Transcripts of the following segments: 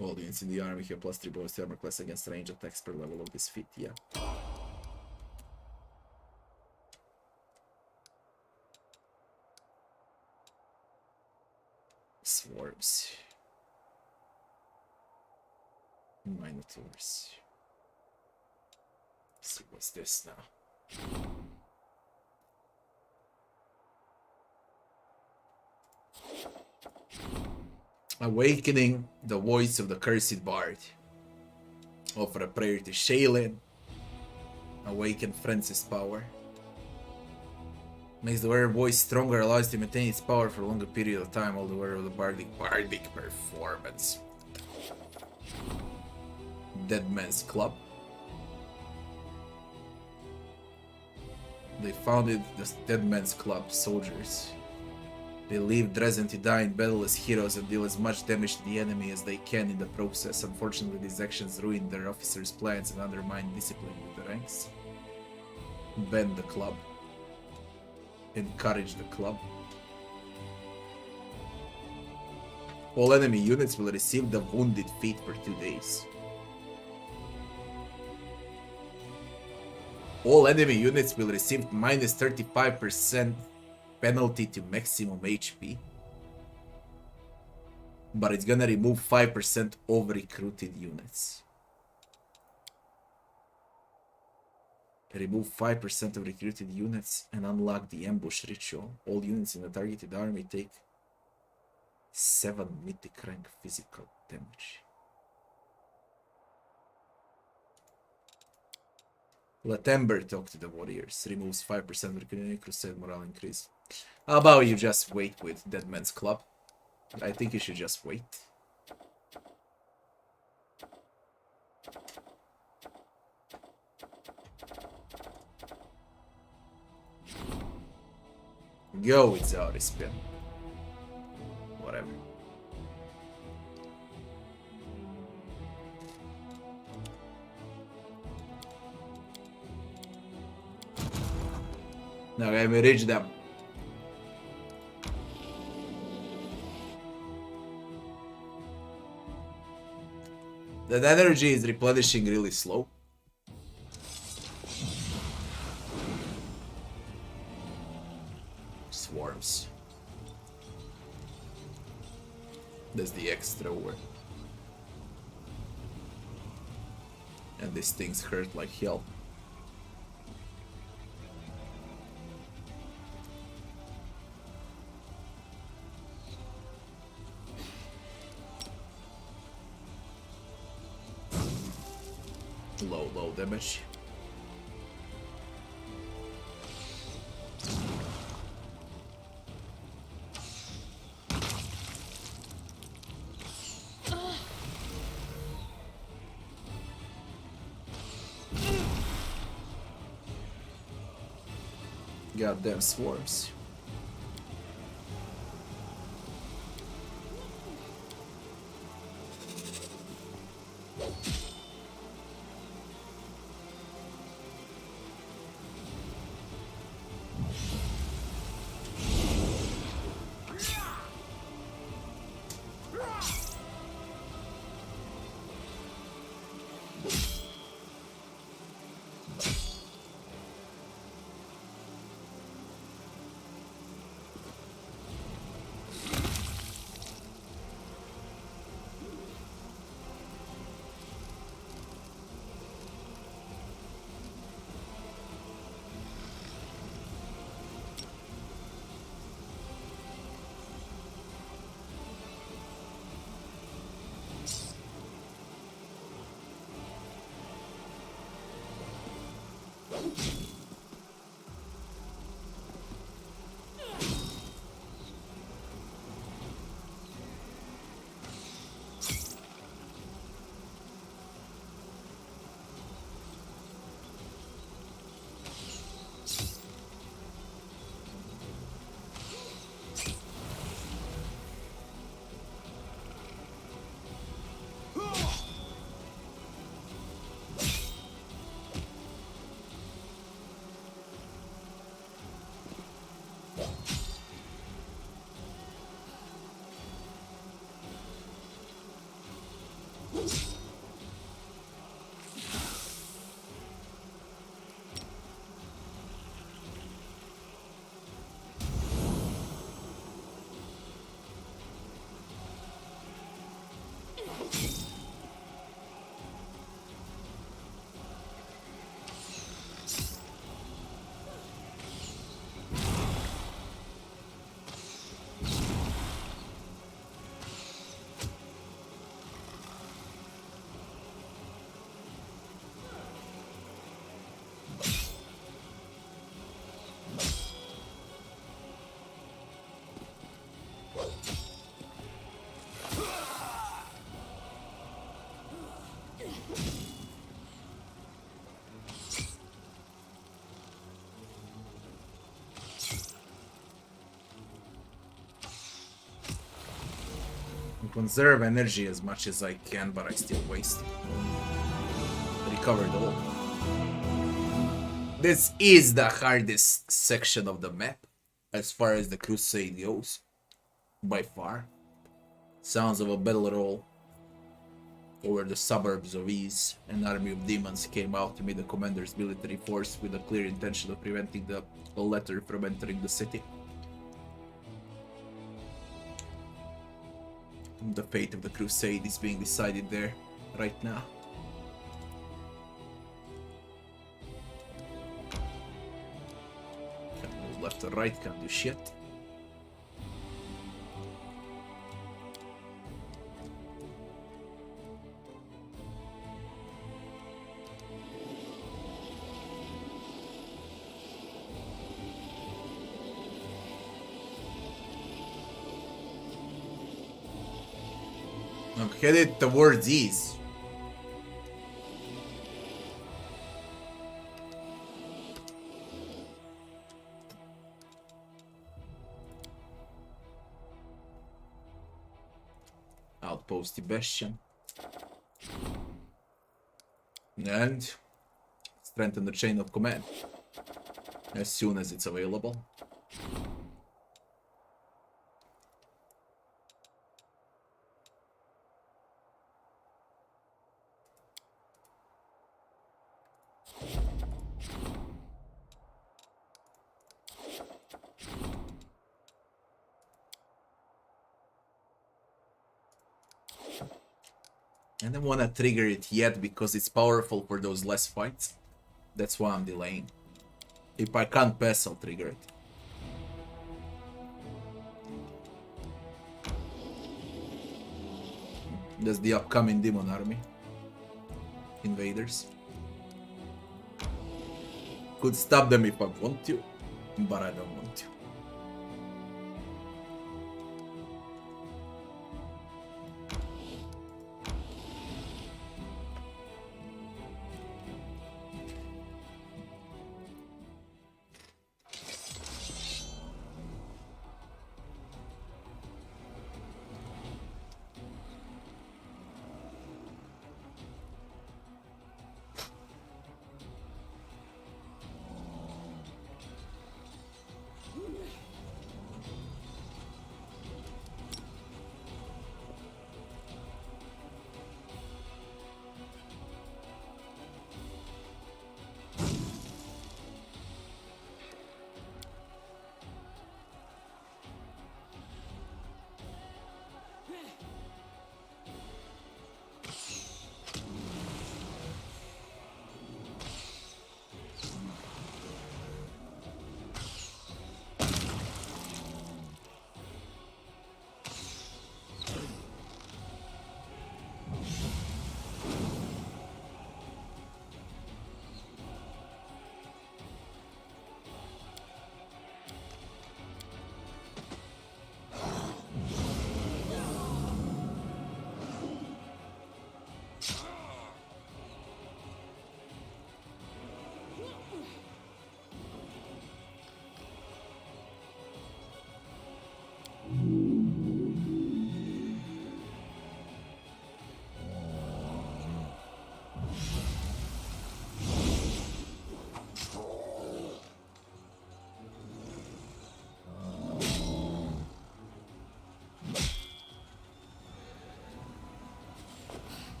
All units in the army have +3 bonus to armor class against range attacks per level of this feat, yeah. Swarms. Minotaurs. Let's see what's this now. Awakening the voice of the cursed bard. Offer a prayer to Shaylin. Awaken Francis' power. Makes the wearer voice stronger, allows it to maintain its power for a longer period of time, while the wearer of the bardic performance. Dead Man's Club. They founded the Dead Man's Club soldiers. They leave Dresden to die in battle as heroes and deal as much damage to the enemy as they can in the process. Unfortunately, these actions ruin their officers' plans and undermine discipline in the ranks. Ban the club. Encourage the club. All enemy units will receive the wounded feat for 2 days. All enemy units will receive minus 35% penalty to maximum HP. But it's gonna remove 5% of recruited units. Remove 5% of recruited units and unlock the ambush ritual. All units in the targeted army take 7 mythic rank physical damage. Let Ember talk to the warriors. Removes 5% recruited crusade morale increase. How about you just wait with Dead Man's Club? I think you should just wait. Go with Zauri spin. Whatever. Now I will reach them. That energy is replenishing really slow. Swarms. That's the extra word. And these things hurt like hell. Low damage. Goddamn swarms. Conserve energy as much as I can, but I still waste it. Recovered all. This is the hardest section of the map, as far as the crusade goes. By far. Sounds of a battle roll over the suburbs of Ease. An army of demons came out to meet the commander's military force with a clear intention of preventing the latter from entering the city. The fate of the crusade is being decided there, right now. Can't move left or right, can't do shit. I'm headed towards Ease. Outpost Bastion. And strengthen the chain of command as soon as it's available. I don't want to trigger it yet because it's powerful for those less fights. That's why I'm delaying. If I can't pass, I'll trigger it. That's the upcoming demon army. Invaders. Could stop them if I want to, but I don't want to.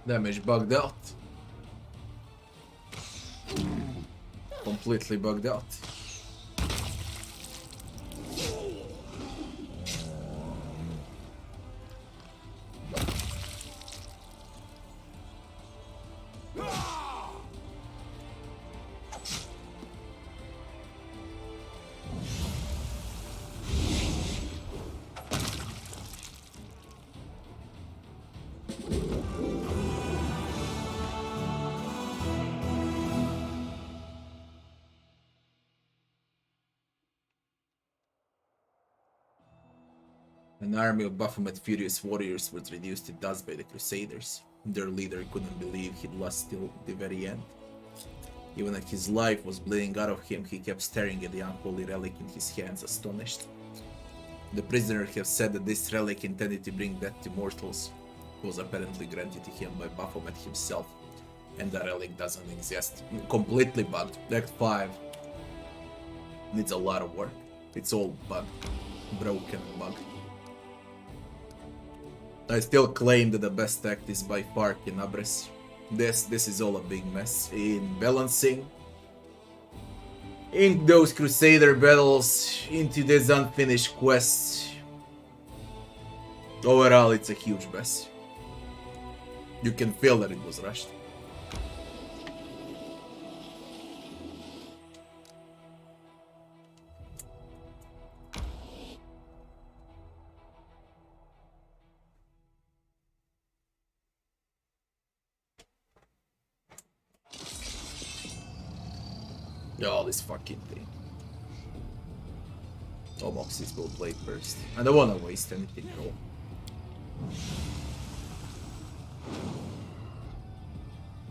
Damage bugged out. Completely bugged out. An army of Baphomet furious warriors was reduced to dust by the Crusaders. Their leader couldn't believe he'd lost till the very end. Even as his life was bleeding out of him, he kept staring at the unholy relic in his hands, astonished. The prisoner have said that this relic intended to bring death to mortals was apparently granted to him by Baphomet himself, and the relic doesn't exist. Completely bugged. Act 5 needs a lot of work. It's all bugged. Broken and bugged. I still claim that the best act is by far Kenabres. This is all a big mess. In balancing, in those Crusader battles, into these unfinished quests. Overall, it's a huge mess. You can feel that it was rushed. Oh, this fucking thing. All boxes will play first. I don't wanna waste anything at all.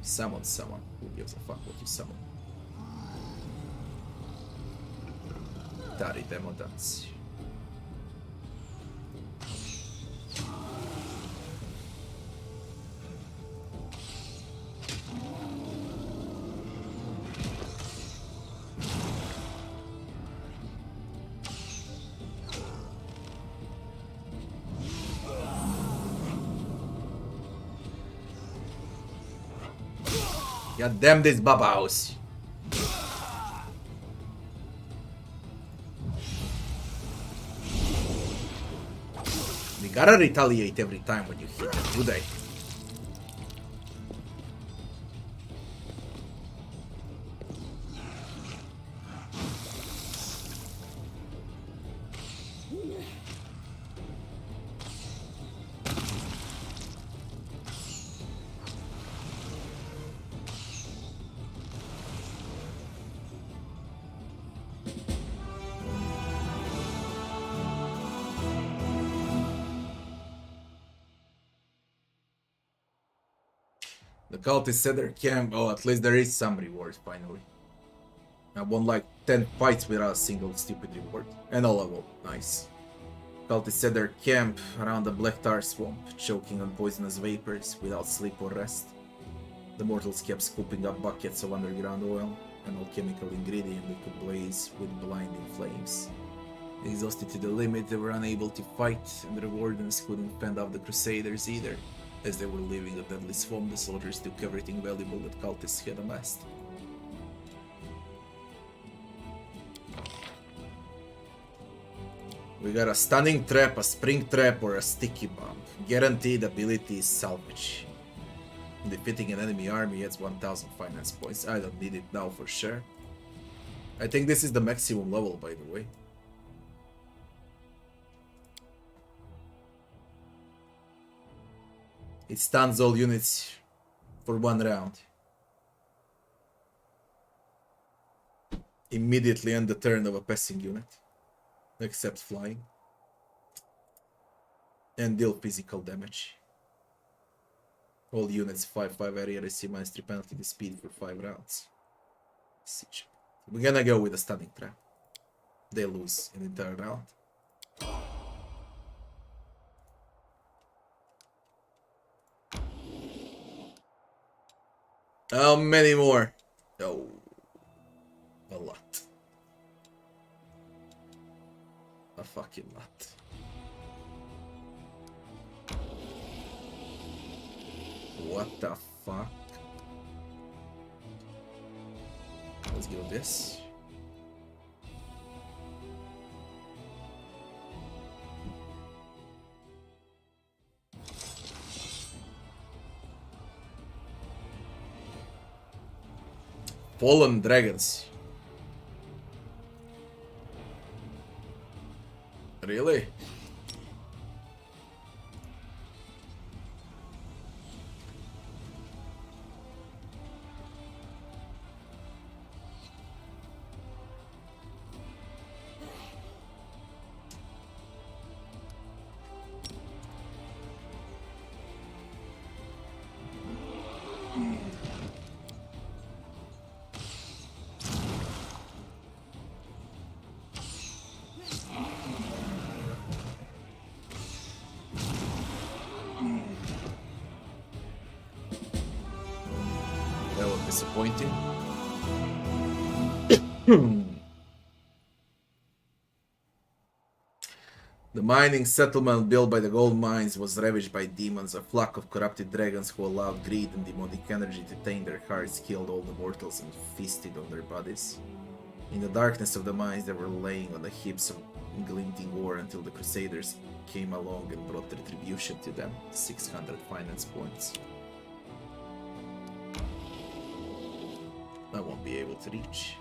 Summon someone. Who gives a fuck what you summon? Tari demo dance. God damn this Baba house. We gotta retaliate every time when you hit them, do they? The cultist said their camp. Oh, at least there is some reward finally. I won like 10 fights without a single stupid reward. And a level. Nice. Cultists set their camp around the Black Tar Swamp, choking on poisonous vapors without sleep or rest. The mortals kept scooping up buckets of underground oil, an alchemical ingredient that could blaze with blinding flames. Exhausted to the limit, they were unable to fight, and the wardens couldn't fend off the Crusaders either. As they were leaving the deadly swamp, the soldiers took everything valuable that cultists had amassed. We got a stunning trap, a spring trap, or a sticky bomb. Guaranteed ability is salvage. Defeating an enemy army adds 1000 finance points. I don't need it now for sure. I think this is the maximum level, by the way. It stuns all units for 1 round. Immediately end the turn of a passing unit, except flying. And deal physical damage. All units 5/5 area receive -3 penalty to speed for 5 rounds. Siege. We're gonna go with a stunning trap. They lose an entire round. How many more? Oh, a lot. A fucking lot. What the fuck? Let's go this. Fallen dragons. Really? That was disappointing. The mining settlement built by the gold mines was ravaged by demons, a flock of corrupted dragons who allowed greed and demonic energy to taint their hearts, killed all the mortals and feasted on their bodies. In the darkness of the mines, they were laying on the heaps of glinting ore until the Crusaders came along and brought retribution to them. 600 finance points. I won't be able to reach.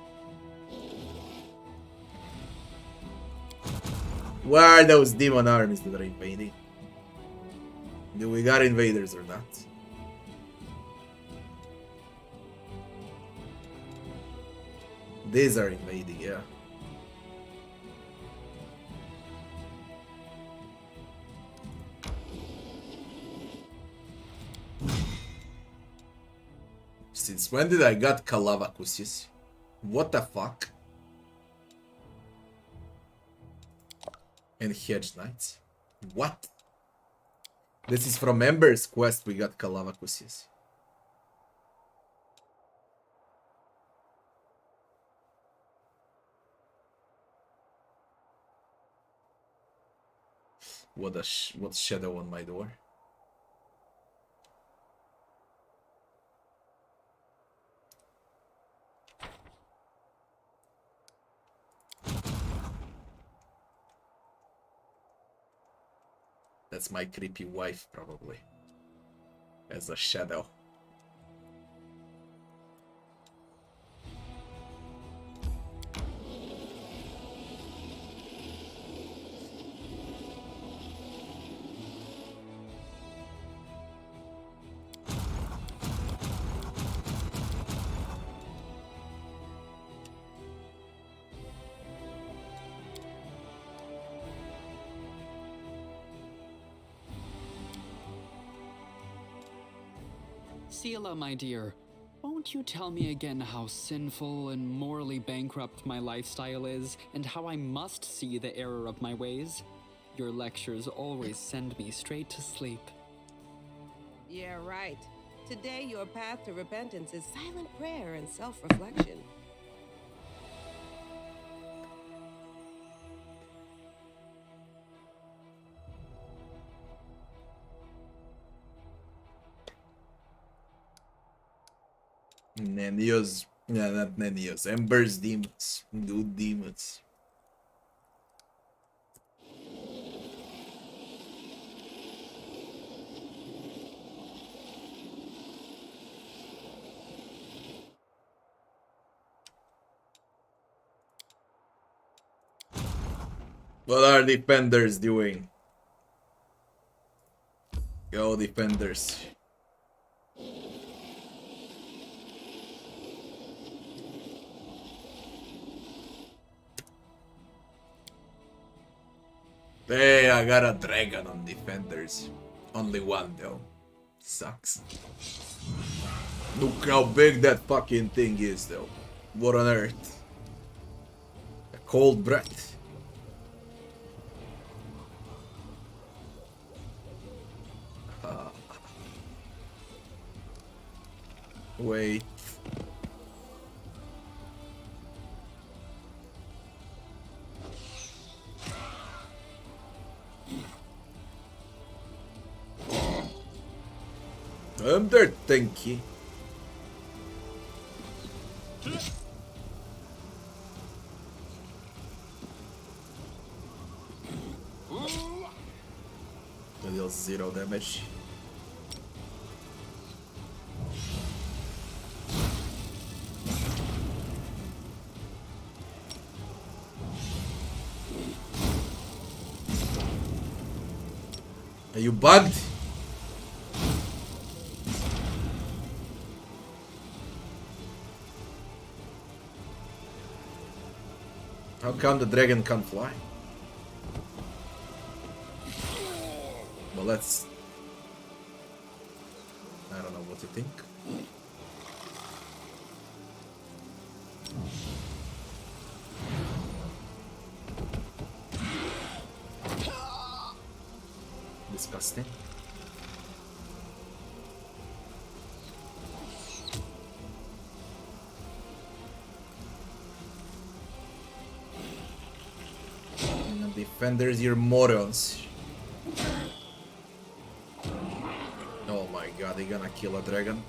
Where are those demon armies that are invading? Do we got invaders or not? These are invading, yeah. Since when did I got Kalavakusis? What the fuck? And Hedge Knights. What? This is from Ember's quest we got Kalavakusis. What's shadow on my door? That's my creepy wife, probably. As a shadow. Seela, my dear, won't you tell me again how sinful and morally bankrupt my lifestyle is, and how I must see the error of my ways? Your lectures always send me straight to sleep. Yeah, right. Today, your path to repentance is silent prayer and self-reflection. Nenios. Yeah, not Nenios. Ember's demons. Good demons. What are defenders doing? Go defenders. Hey, I got a dragon on defenders. Only one though. Sucks. Look how big that fucking thing is though. What on earth? A cold breath. Wait. I'm there, thank you. It deals 0 damage. Are you bugged? How come the dragon can't fly? Well, that's... I don't know what to think. Disgusting. And defenders, you're morons. Oh my god, they're gonna kill a dragon.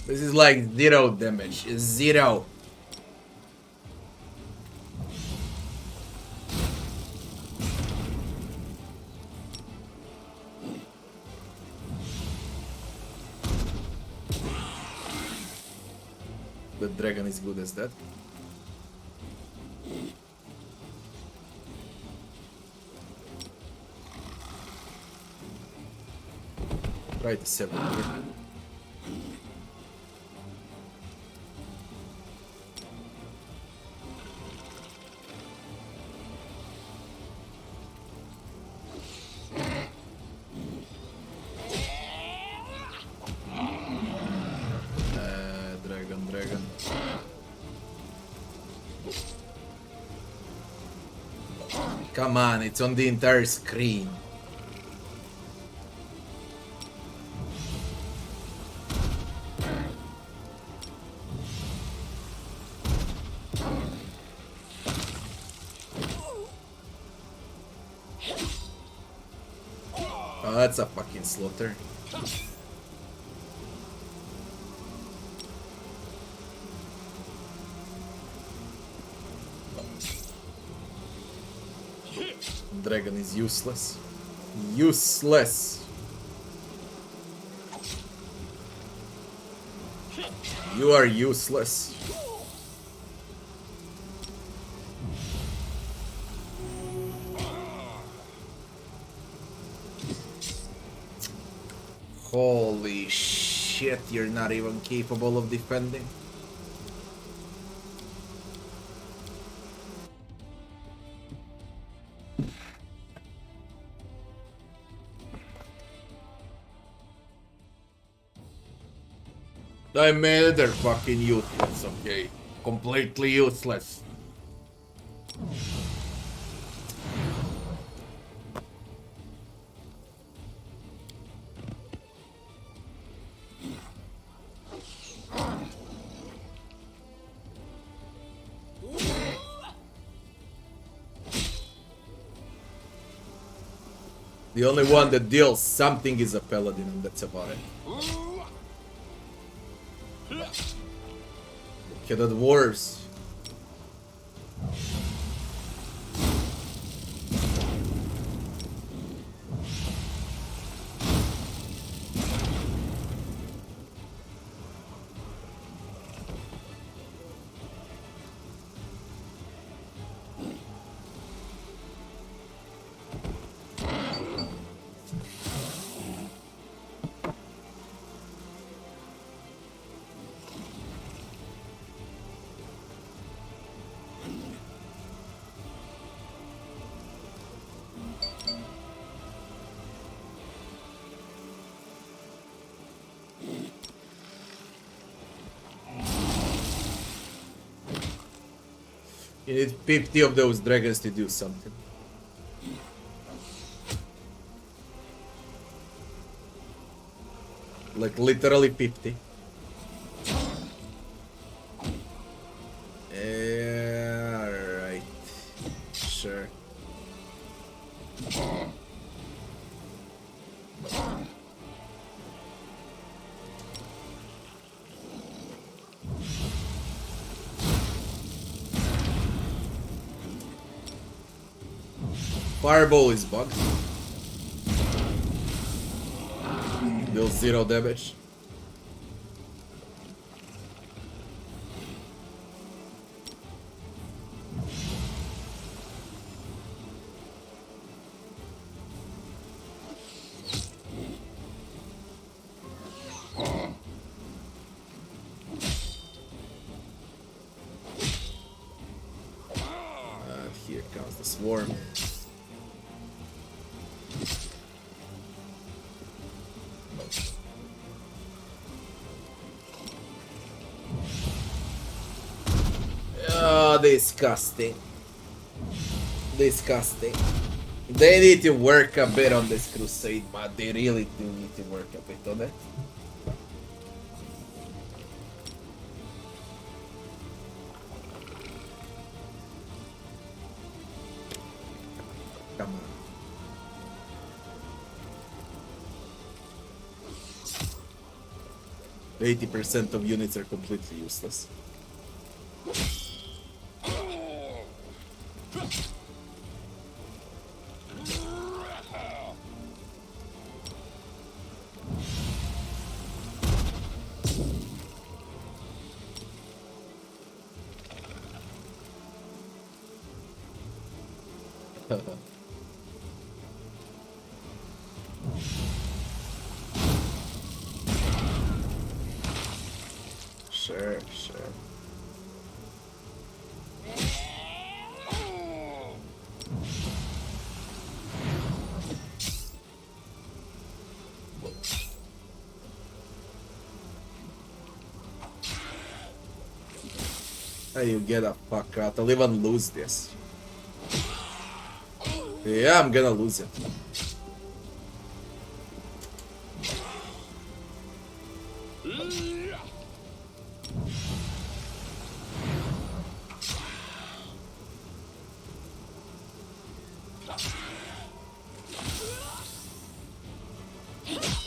This is like 0 damage. 0. The dragon is good as that. Try to 7 here. Dragon. Come on, it's on the entire screen. Oh, that's a fucking slaughter. Dragon is useless. Useless. You are useless. Holy shit, you're not even capable of defending. I made they're fucking useless, okay? Completely useless. The only one that deals something is a paladin, and that's about it. Okay, the dwarves. You need 50 of those dragons to do something. Like literally 50. Fireball is bugged. Deals 0 damage. Here comes the swarm. Oh, disgusting. Disgusting. They need to work a bit on this crusade, man. They really do need to work a bit on it. Come on. %80 of units are completely useless. Sure, sure. Hey, you get a fuck out. I'll even lose this. Yeah, I'm gonna lose it.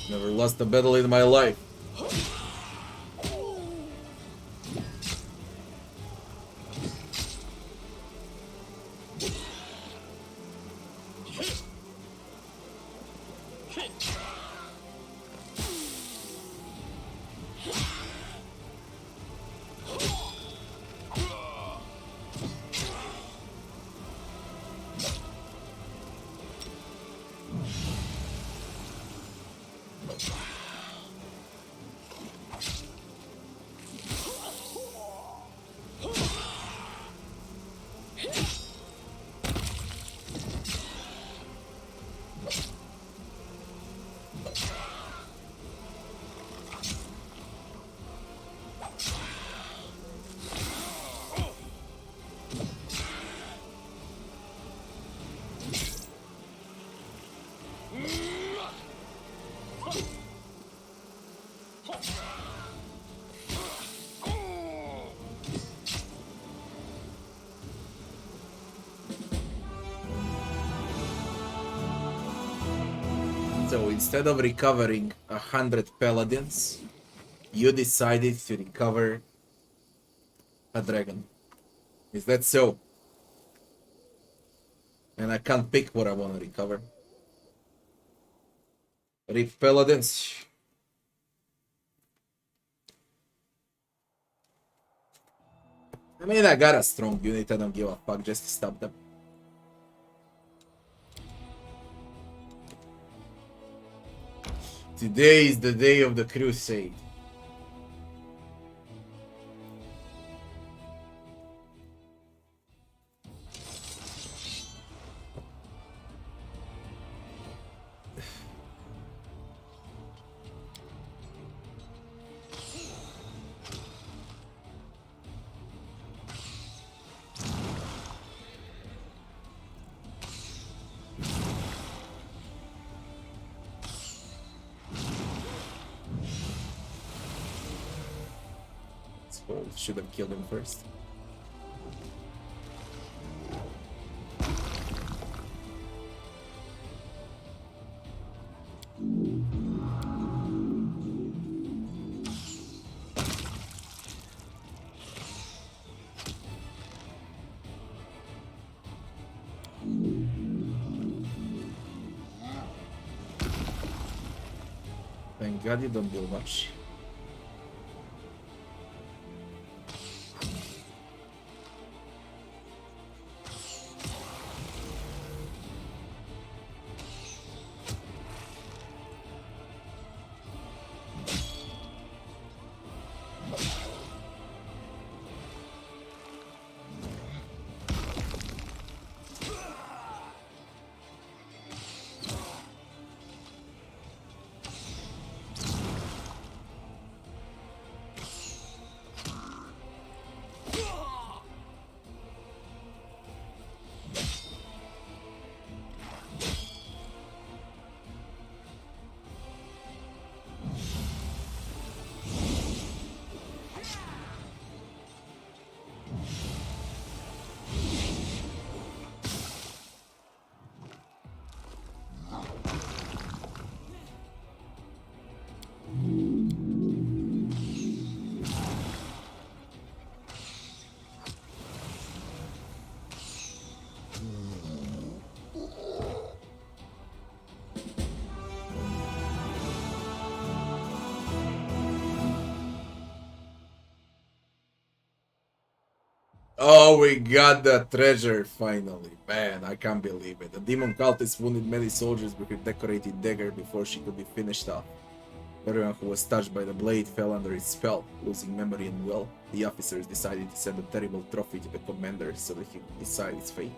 Never lost a battle in my life. So instead of recovering 100 paladins, you decided to recover a dragon. Is that so? And I can't pick what I want to recover. Rip paladins. I mean, I got a strong unit, I don't give a fuck, just to stop them. Today is the day of the crusade. Should have killed him first. Thank God you don't do much. Oh, we got the treasure finally. Man, I can't believe it. The demon cultist wounded many soldiers with her decorated dagger before she could be finished off. Everyone who was touched by the blade fell under its spell, losing memory and will. The officers decided to send a terrible trophy to the commander so that he could decide its fate.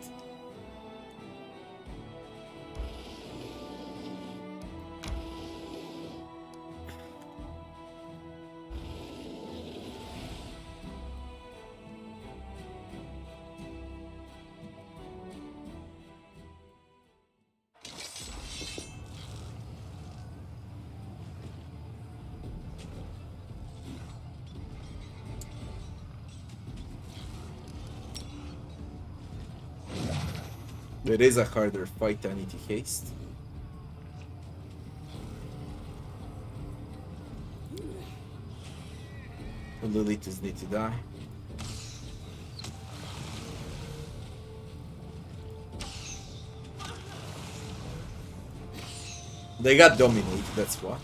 It is a harder fight, I need to haste. The Lilitas need to die. They got dominated, that's what.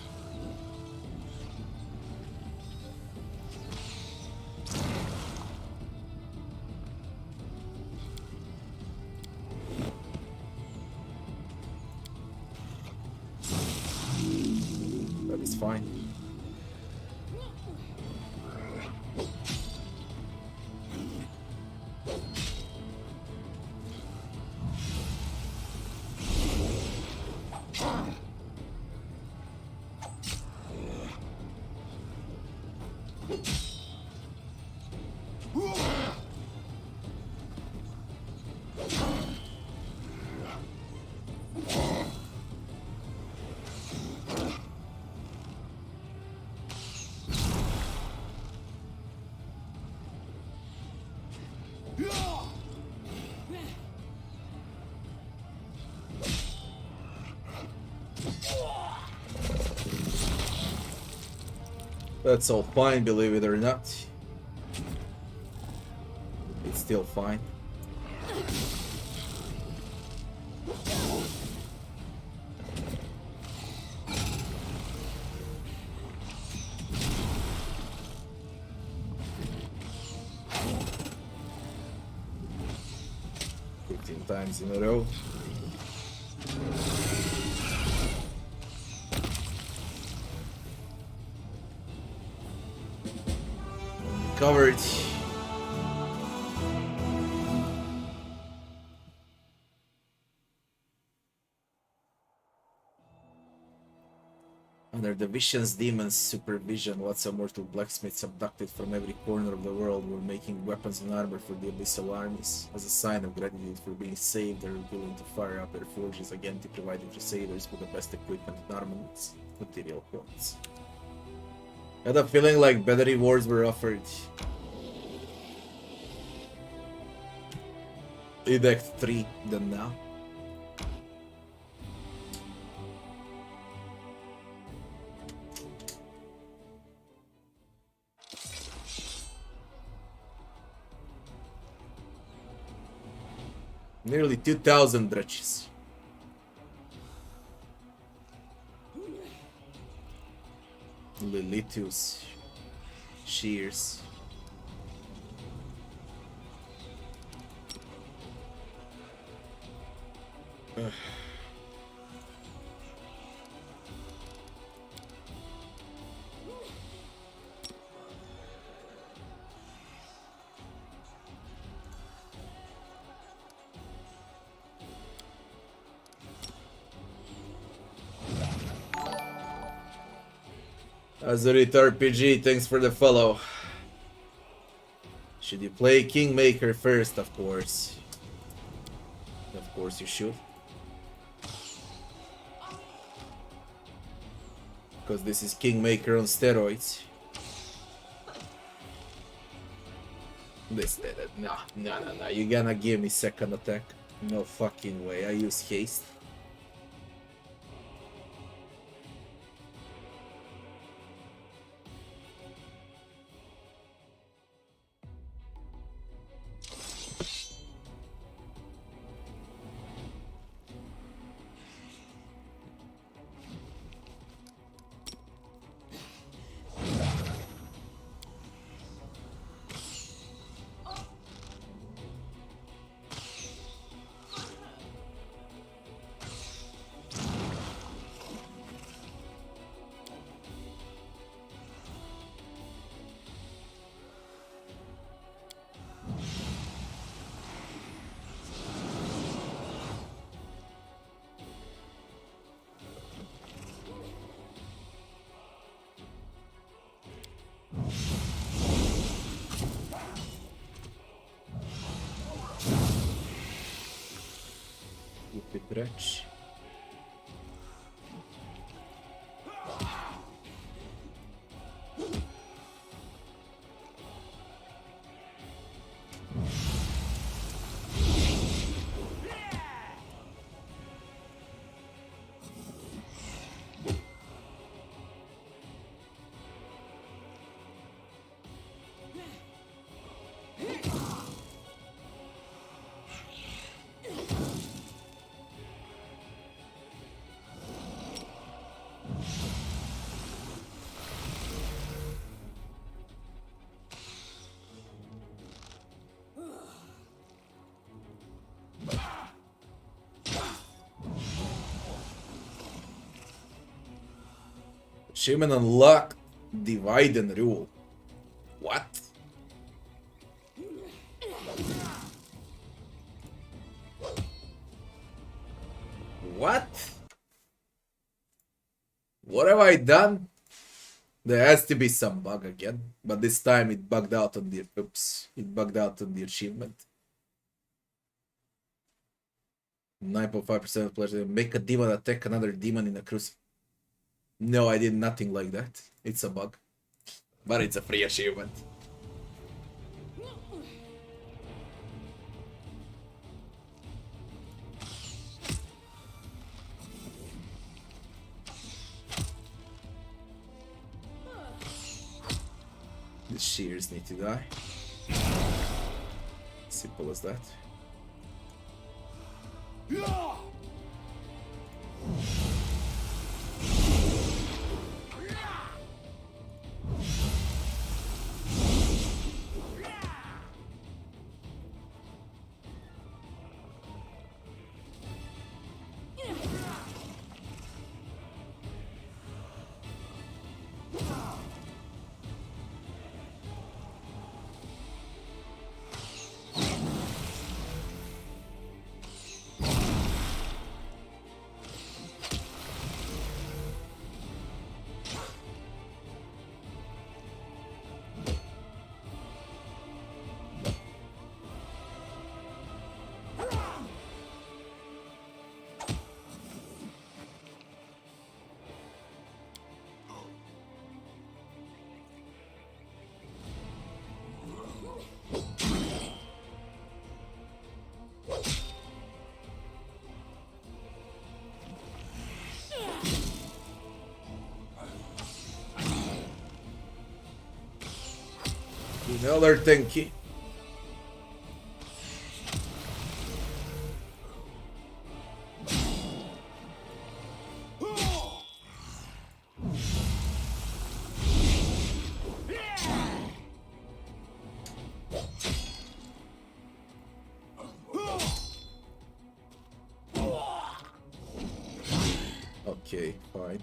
That is fine. That's all fine, believe it or not. It's still fine. Times in a row. Covered. Under the Vision's demon's supervision, lots of mortal blacksmiths abducted from every corner of the world were making weapons and armor for the abyssal armies. As a sign of gratitude for being saved, they were willing to fire up their forges again to provide the Crusaders with the best equipment and armaments, material quotes. I had a feeling like better rewards were offered. In Act 3 than now. Nearly 2,000 dredges. Lilithus. Shears. Ugh. Azurit RPG, thanks for the follow. Should you play Kingmaker first? Of course. Of course you should. Because this is Kingmaker on steroids. No. You're gonna give me second attack. No fucking way. I use haste. Stretch. Achievement unlocked. Divide and rule. What? What? What have I done? There has to be some bug again, but this time it bugged out on the it bugged out on the achievement. 9.5% pleasure. Make a demon attack another demon in a crucible. No, I did nothing like that. It's a bug. But it's a free achievement. The shears need to die. Simple as that. Another tanky. Okay, fine.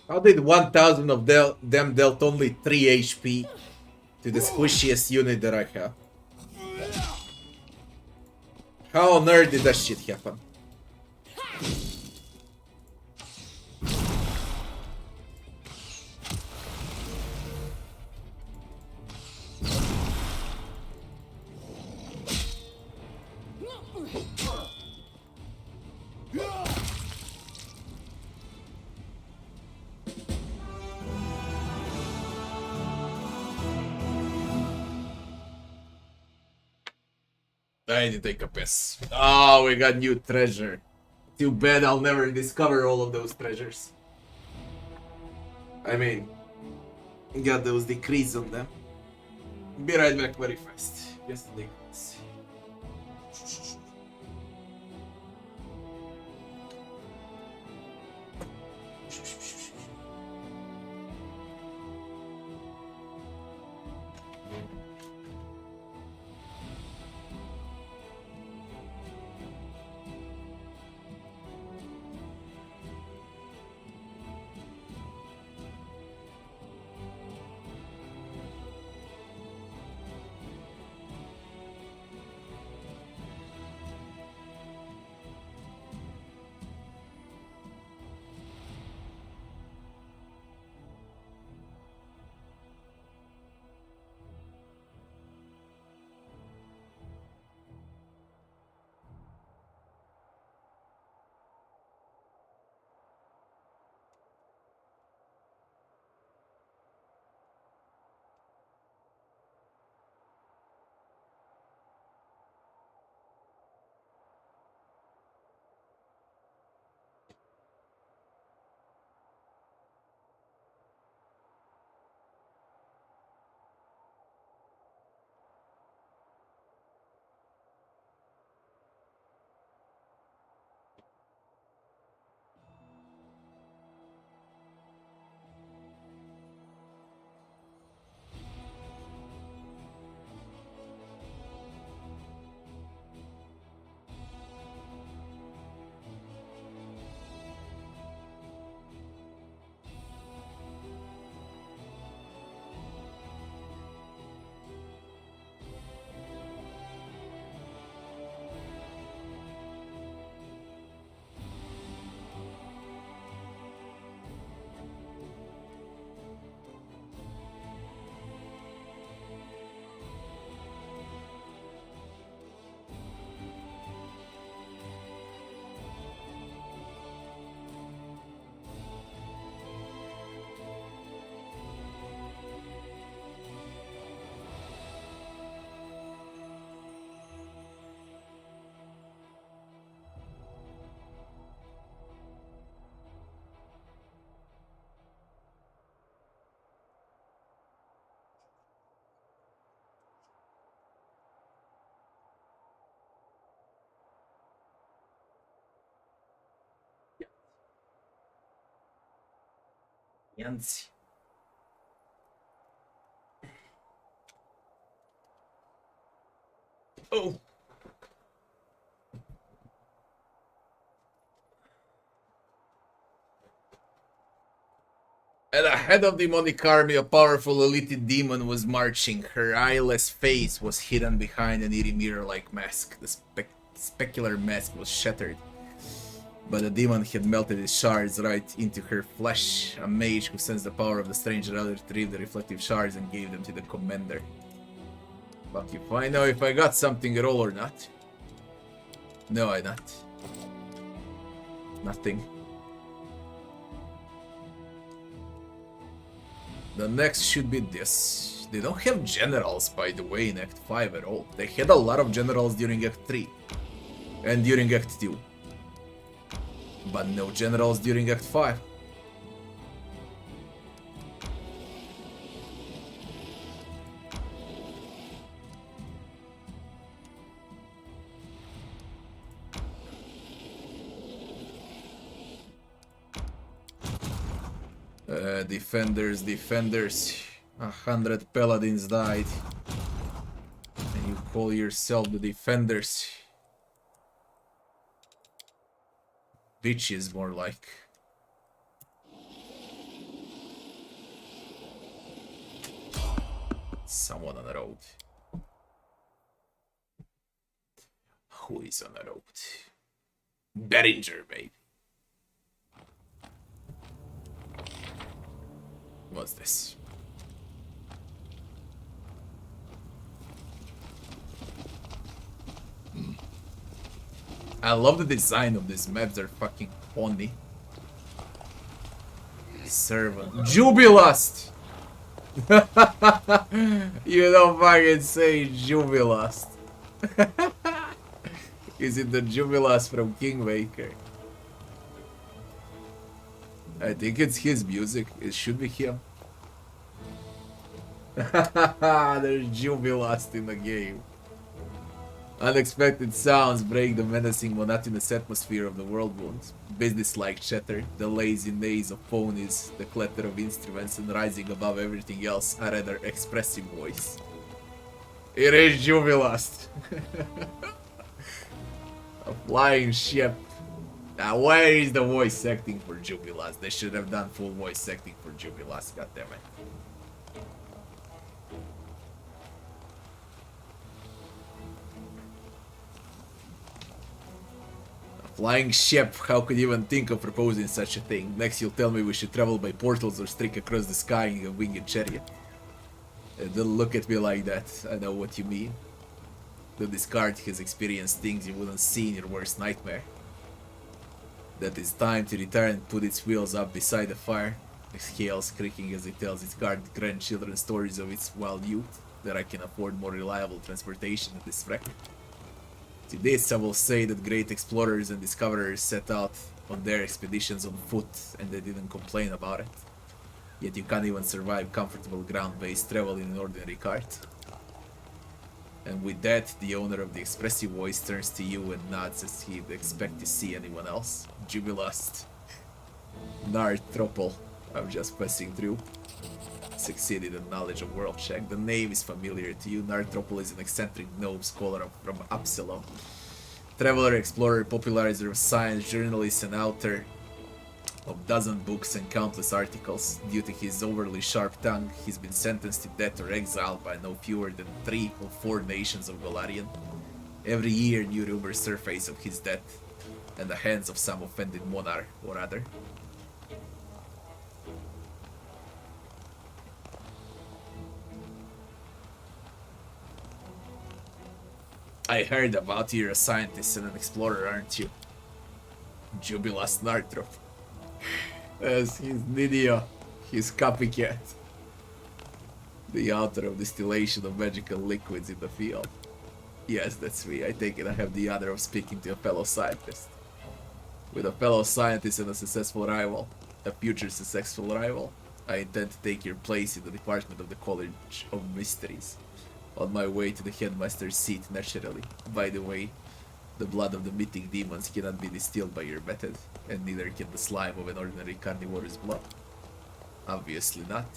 How did 1000 of them dealt only 3 HP to the squishiest unit that I have? How on earth did that shit happen? I need to take a piss. Oh, we got new treasure. Too bad I'll never discover all of those treasures. I mean, got those decrees on them. Be right back very fast. Just take this. Yancy. Oh. At the head of the demonic army, a powerful elite demon was marching. Her eyeless face was hidden behind an eerie mirror-like mask. The specular mask was shattered, but the demon had melted its shards right into her flesh. A mage who sensed the power of the stranger rather retrieved the reflective shards and gave them to the commander. Fuck if I know if I got something at all or not. No, I not. Nothing. The next should be this. They don't have generals, by the way, in Act 5 at all. They had a lot of generals during Act 3. And during Act 2. But no generals during Act 5. Defenders. 100 paladins died. And you call yourself the defenders. Bitches, more like. Someone on the road. Who is on the road? Beringer, maybe. What's this? I love the design of these maps, they're fucking funny. Servant. Jubilast! You don't fucking say Jubilast. Is it the Jubilast from Kingmaker? I think it's his music. It should be him. There's Jubilast in the game. Unexpected sounds break the menacing, monotonous atmosphere of the world wounds. Business-like chatter, the lazy neighs of ponies, the clatter of instruments, and rising above everything else, a rather expressive voice. It is Jubilast. A flying ship. Now, where is the voice acting for Jubilast? They should have done full voice acting for Jubilast, goddammit. A flying ship, how could you even think of proposing such a thing? Next you'll tell me we should travel by portals or streak across the sky in a winged chariot. Don't look at me like that, I know what you mean. The discard has experienced things you wouldn't see in your worst nightmare. That it's time to return and put its wheels up beside the fire. Exhales creaking as it tells its grandchildren stories of its wild youth, that I can afford more reliable transportation at this wreck. To this I will say that great explorers and discoverers set out on their expeditions on foot and they didn't complain about it. Yet you can't even survive comfortable ground-based travel in an ordinary cart. And with that, the owner of the expressive voice turns to you and nods as he'd expect to see anyone else. Jubilast. Nartropol. I'm just passing through. Succeeded in knowledge of world check. The name is familiar to you. Nartropol is an eccentric gnome scholar from Upsilon. Traveler, explorer, popularizer of science, journalist, and author of dozen books and countless articles. Due to his overly sharp tongue, he's been sentenced to death or exile by no fewer than 3 or 4 nations of Golarion. Every year, new rumors surface of his death, and the hands of some offended monarch or other. I heard about you. You're a scientist and an explorer, aren't you? Jubilast Nartrop. As his Nidia, his copycat. The author of distillation of magical liquids in the field. Yes, that's me. I take it I have the honor of speaking to a fellow scientist. With a fellow scientist and a successful rival, a future successful rival, I intend to take your place in the department of the College of Mysteries. On my way to the headmaster's seat, naturally. By the way, the blood of the mythic demons cannot be distilled by your method, and neither can the slime of an ordinary carnivore's blood. Obviously not.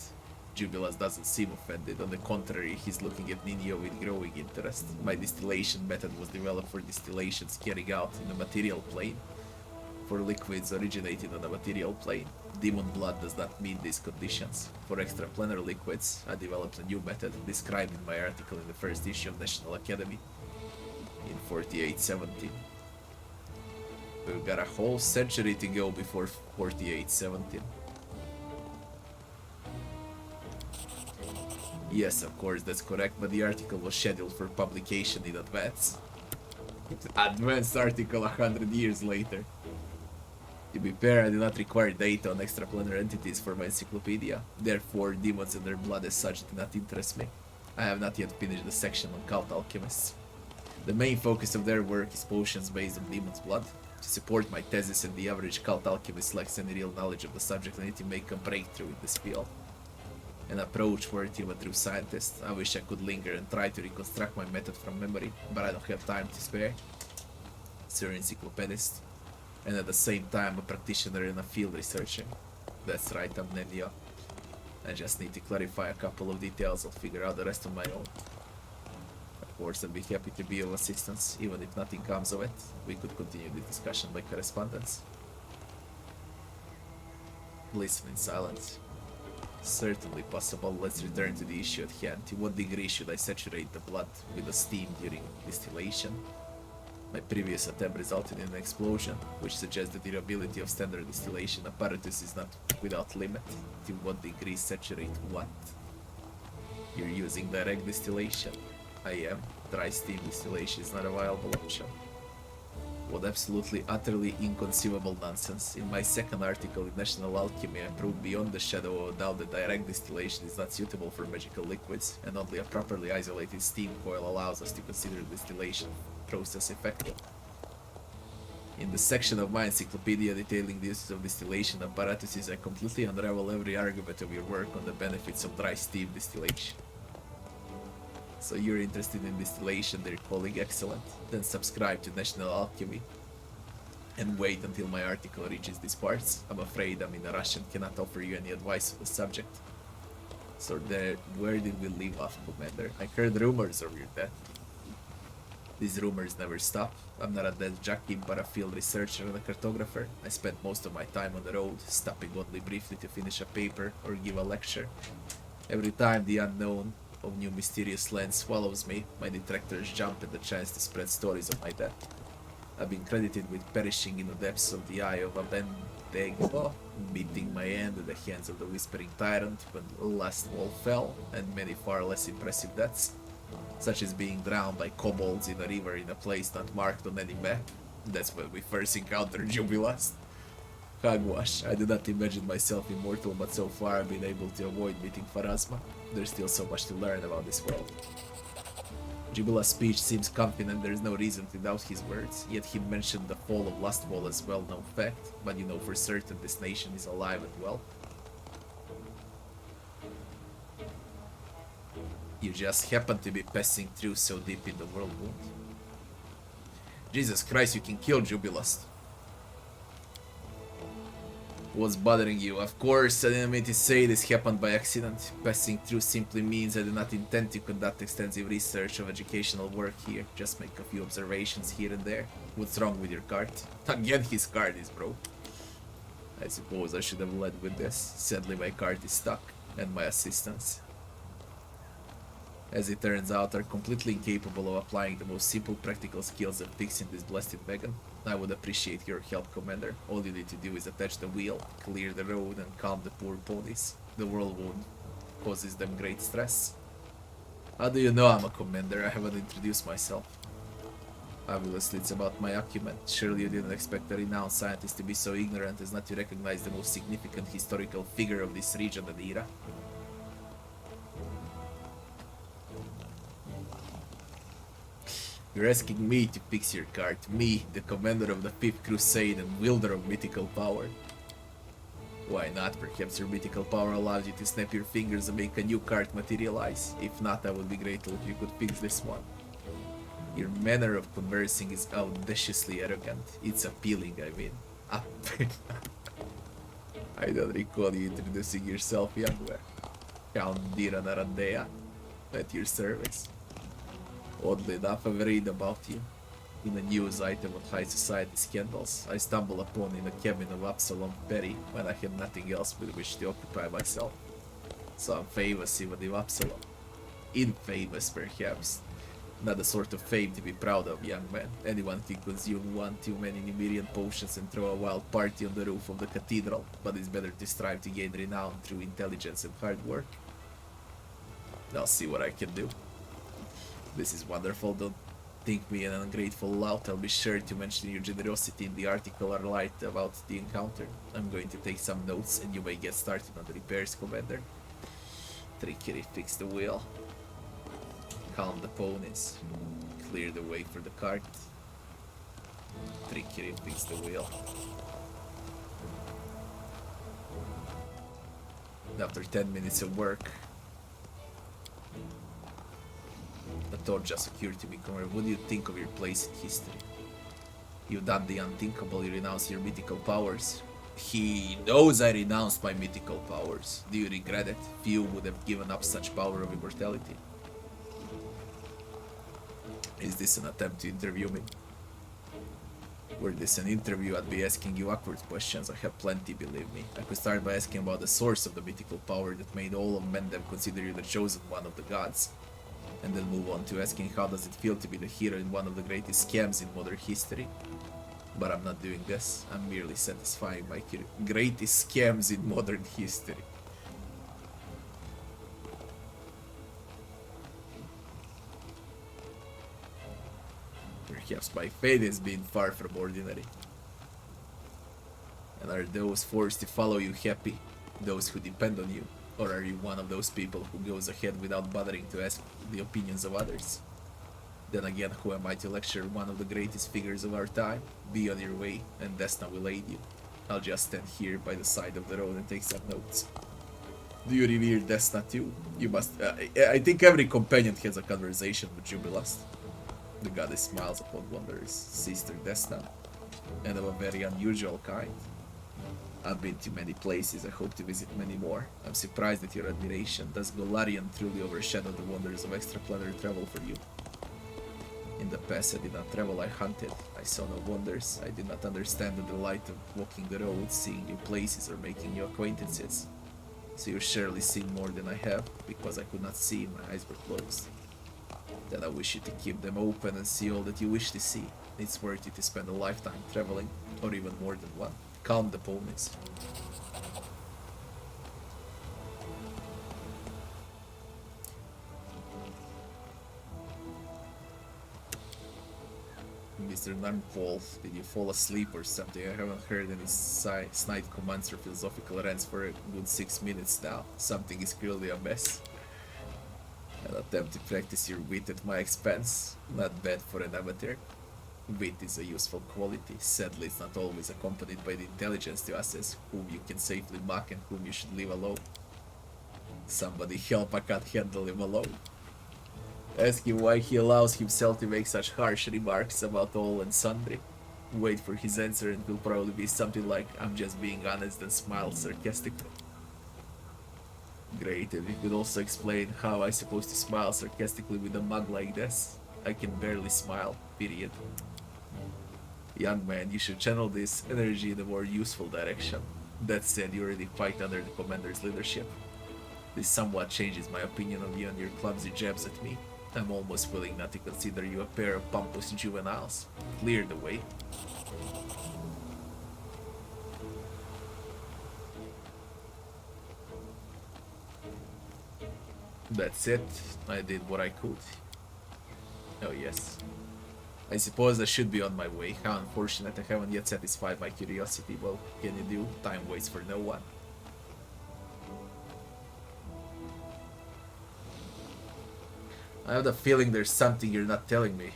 Jubilast doesn't seem offended. On the contrary, he's looking at Ninio with growing interest. My distillation method was developed for distillations carried out in the material plane. for liquids originating on the material plane. Demon blood does not meet these conditions. For extraplanar liquids, I developed a new method described in my article in the first issue of National Academy in 4817. We've got a whole century to go before 4817. Yes, of course, that's correct, but the article was scheduled for publication in advance. Advanced article 100 years later. To be fair, I do not require data on extraplanar entities for my encyclopedia. Therefore, demons and their blood as such do not interest me. I have not yet finished the section on cult alchemists. The main focus of their work is potions based on demon's blood. To support my thesis and the average cult alchemist lacks any real knowledge of the subject, I need to make a breakthrough in this field. An approach worthy of a true scientist. I wish I could linger and try to reconstruct my method from memory, but I don't have time to spare. Sir Encyclopedist. And at the same time a practitioner and a field researcher. That's right, I'm Nenio. I just need to clarify a couple of details, I'll figure out the rest on my own. Of course, I'd be happy to be of assistance, even if nothing comes of it. We could continue the discussion by correspondence. Listen in silence. Certainly possible. Let's return to the issue at hand. To what degree should I saturate the blood with the steam during distillation? My previous attempt resulted in an explosion, which suggests the durability of standard distillation apparatus is not without limit. To what degree saturate what? You're using direct distillation. I am. Dry steam distillation is not a viable option. What absolutely, utterly inconceivable nonsense. In my second article in National Alchemy, I proved beyond the shadow of a doubt that direct distillation is not suitable for magical liquids, and only a properly isolated steam coil allows us to consider distillation process effective. In the section of my encyclopedia detailing the uses of distillation apparatuses, I completely unravel every argument of your work on the benefits of dry steam distillation. So you're interested in distillation, they're calling excellent. Then subscribe to National Alchemy and wait until my article reaches these parts. I'm afraid I'm in a rush and cannot offer you any advice on the subject. So there, where did we leave off, Commander? I heard rumors of your death. These rumors never stop. I'm not a death jockey, but a field researcher and a cartographer. I spent most of my time on the road, stopping only briefly to finish a paper or give a lecture. Every time the unknown of new mysterious land swallows me, my detractors jump at the chance to spread stories of my death. I've been credited with perishing in the depths of the eye of Abendego, meeting my end at the hands of the Whispering Tyrant when the last wall fell, and many far less impressive deaths, such as being drowned by kobolds in a river in a place not marked on any map. That's when we first encountered Jubilast. Hogwash. I do not imagine myself immortal, but so far I've been able to avoid meeting Pharasma. There's still so much to learn about this world. Jubilast's speech seems confident, there is no reason to doubt his words, yet he mentioned the fall of Lustwall as well-known fact, but you know for certain this nation is alive and well. You just happen to be passing through so deep in the world wound. Jesus Christ, you can kill Jubilast. What's bothering you? Of course, I didn't mean to say this happened by accident. Passing through simply means I do not intend to conduct extensive research of educational work here. Just make a few observations here and there. What's wrong with your cart? Again, his cart is broke. I suppose I should have led with this. Sadly, my cart is stuck, and my assistants, as it turns out, are completely incapable of applying the most simple practical skills of fixing this blessed wagon. I would appreciate your help, Commander. All you need to do is attach the wheel, clear the road, and calm the poor ponies. The whirlwind causes them great stress. How do you know I'm a commander? I haven't introduced myself. Obviously, it's about my acumen. Surely you didn't expect a renowned scientist to be so ignorant as not to recognize the most significant historical figure of this region and era. You're asking me to fix your cart, me, the commander of the 5th Crusade and wielder of mythical power. Why not? Perhaps your mythical power allows you to snap your fingers and make a new cart materialize. If not, I would be grateful if you could fix this one. Your manner of conversing is audaciously arrogant. It's appealing, I mean. I don't recall you introducing yourself, young man. Count Dira Narandea, at your service. Oddly enough, I've read about you. in a news item of high society scandals I stumbled upon in a cabin of Absalom Perry when I had nothing else with which to occupy myself. So I'm famous even if Absalom. Infamous perhaps. Not the sort of fame to be proud of, young man. Anyone can consume one too many Numerian potions and throw a wild party on the roof of the cathedral, but it's better to strive to gain renown through intelligence and hard work. I'll see what I can do. This is wonderful, don't think me an ungrateful lout. I'll be sure to mention your generosity in the article I write about the encounter. I'm going to take some notes and you may get started on the repairs, Commander. Trickily fix the wheel. Calm the ponies. Clear the way for the cart. Trickily fix the wheel. After 10 minutes of work, a thought just occurred to me, Commander. What do you think of your place in history? You've done the unthinkable, you renounce your mythical powers. He knows I renounced my mythical powers. Do you regret it? Few would have given up such power of immortality. Is this an attempt to interview me? Were this an interview, I'd be asking you awkward questions. I have plenty, believe me. I could start by asking about the source of the mythical power that made all of Mendem consider you the chosen one of the gods. And then move on to asking how does it feel to be the hero in one of the greatest scams in modern history. But I'm not doing this. I'm merely satisfying my greatest scams in modern history. Perhaps my fate has been far from ordinary. And are those forced to follow you happy? Those who depend on you? Or are you one of those people who goes ahead without bothering to ask the opinions of others? Then again, who am I to lecture one of the greatest figures of our time? Be on your way, and Desna will aid you. I'll just stand here by the side of the road and take some notes. Do you revere Desna too? You must... I think every companion has a conversation with Jubilast. The goddess smiles upon Wanderer's sister Desna, and of a very unusual kind. I've been to many places, I hope to visit many more. I'm surprised at your admiration. Does Golarion truly overshadow the wonders of extraplanetary travel for you? In the past I did not travel, I hunted. I saw no wonders. I did not understand the delight of walking the road, seeing new places or making new acquaintances. So you've surely seen more than I have, because I could not see, my eyes were closed. Then I wish you to keep them open and see all that you wish to see. It's worth it to spend a lifetime traveling, or even more than one. Calm the ponies. Mr. Nunpole, did you fall asleep or something? I haven't heard any snide commands or philosophical rants for a good 6 minutes now. Something is clearly amiss. An attempt to practice your wit at my expense. Not bad for an amateur. Wit is a useful quality. Sadly, it's not always accompanied by the intelligence to assess whom you can safely mock and whom you should leave alone. Somebody help, I can't handle him alone. Ask him why he allows himself to make such harsh remarks about all and sundry. Wait for his answer and it will probably be something like, I'm just being honest, and smile sarcastically. Great, and you could also explain how I'm supposed to smile sarcastically with a mug like this. I can barely smile, period. Young man, you should channel this energy in a more useful direction. That said, you already fight under the commander's leadership. This somewhat changes my opinion of you and your clumsy jabs at me. I'm almost willing not to consider you a pair of pompous juveniles. Clear the way. That's it. I did what I could. Oh yes. I suppose I should be on my way. How unfortunate, I haven't yet satisfied my curiosity. Well, can you do? Time waits for no one. I have the feeling there's something you're not telling me.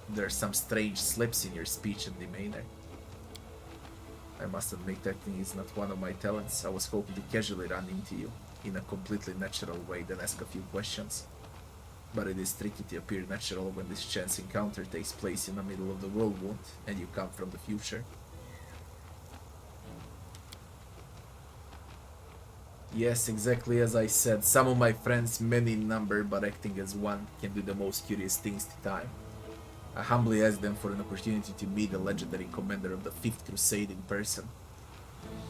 There's some strange slips in your speech and demeanor. I must admit acting is not one of my talents. I was hoping to casually run into you in a completely natural way, then ask a few questions. But it is tricky to appear natural when this chance encounter takes place in the middle of the world wound and you come from the future. Yes, exactly as I said. Some of my friends, many in number but acting as one, can do the most curious things to time. I humbly ask them for an opportunity to meet the legendary commander of the 5th Crusade in person.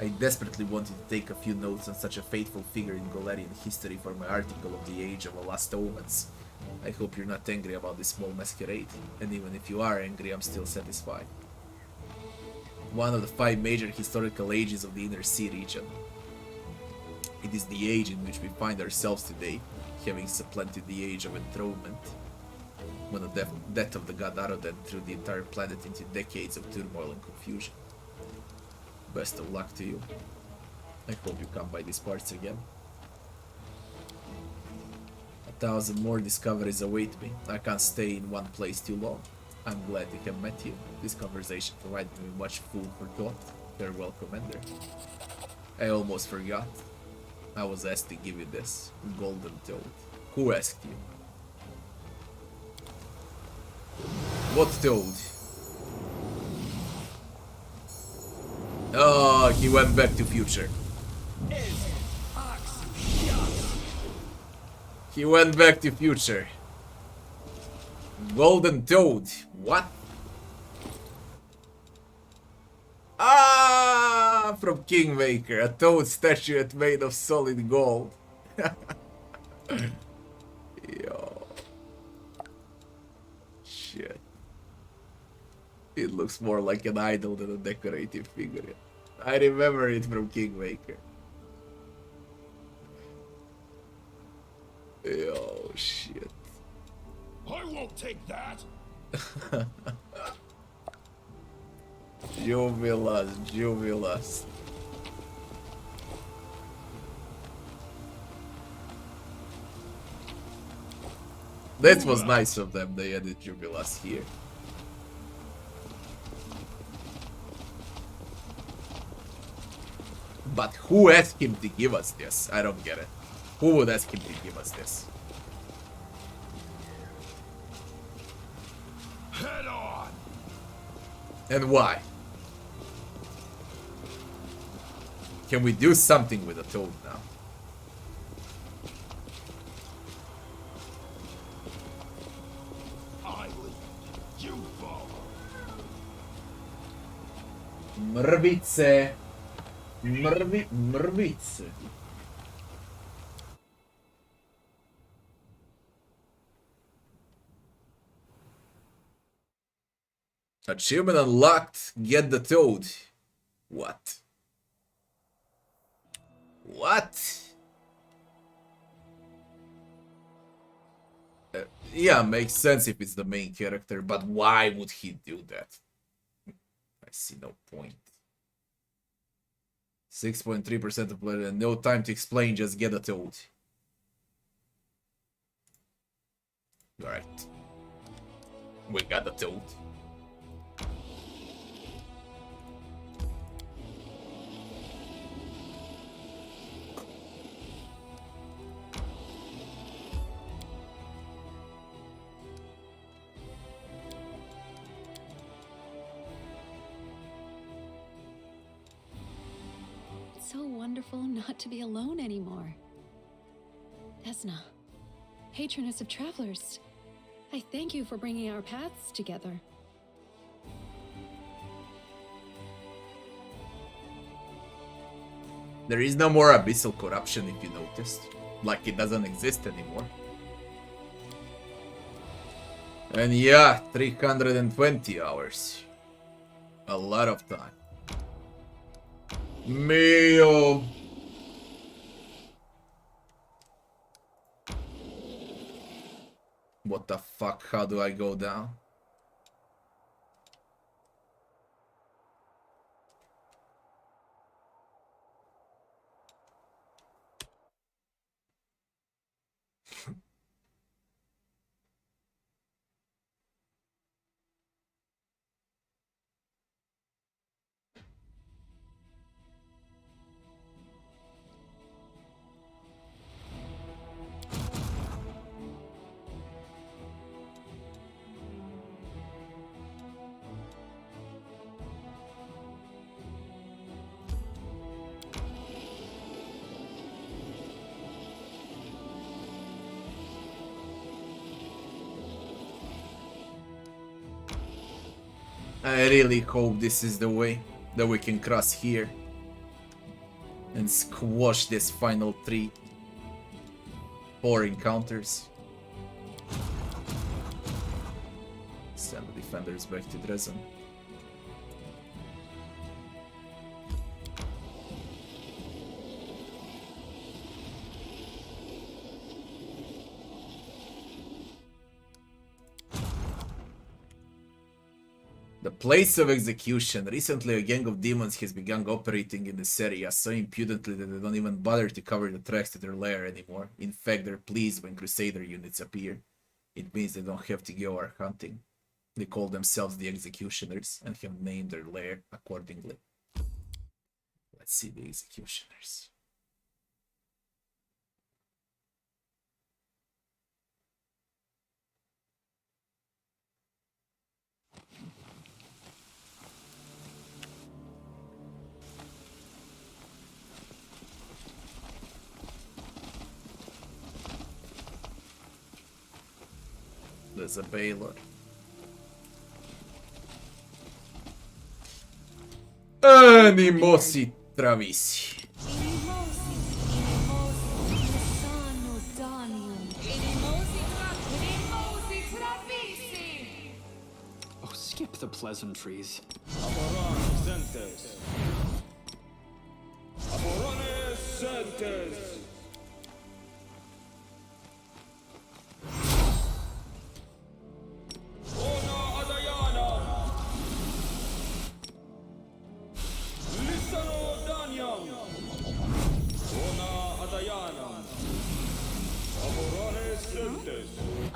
I desperately wanted to take a few notes on such a fateful figure in Golarian history for my article of the Age of the Last Omens. I hope you're not angry about this small masquerade, and even if you are angry, I'm still satisfied. One of the 5 major historical ages of the Inner Sea region. It is the age in which we find ourselves today, having supplanted the Age of Enthronement, when the death of the god Aroden threw the entire planet into decades of turmoil and confusion. Best of luck to you. I hope you come by these parts again. 1,000 more discoveries await me. I can't stay in one place too long. I'm glad to have met you. This conversation provided me much food for thought. Farewell, Commander. I almost forgot. I was asked to give you this golden toad. Who asked you? What toad? Oh, he went back to future. He went back to future. Golden toad. What? Ah, from Kingmaker. A toad statuette made of solid gold. Yo. Shit. It looks more like an idol than a decorative figure. I remember it from Kingmaker. Yo, shit. I won't take that. Jubilas, Jubilas. That was nice of them, they added Jubilas here. But who asked him to give us this? I don't get it. Who would ask him to give us this? Head on. And why? Can we do something with the toad now? I lead. You follow. Mrvice. Mrvice. Achievement unlocked. Get the toad. What? What? Yeah, makes sense if it's the main character, but why would he do that? I see no point. 6.3% of players, no time to explain, just get a toad. Alright. We got the toad. It's so wonderful not to be alone anymore. Desna, patroness of travelers, I thank you for bringing our paths together. There is no more abyssal corruption if you noticed. Like it doesn't exist anymore. And yeah, 320 hours. A lot of time. Mio. What the fuck? How do I go down? I really hope this is the way that we can cross here and squash this final 4 encounters. Send the defenders back to Dresden. The place of execution. Recently, a gang of demons has begun operating in this area so impudently that they don't even bother to cover the tracks to their lair anymore. In fact, they're pleased when Crusader units appear. It means they don't have to go out hunting. They call themselves the Executioners and have named their lair accordingly. Let's see the Executioners. There's a Baylor. Animosi Travisi. Oh, skip the pleasantries.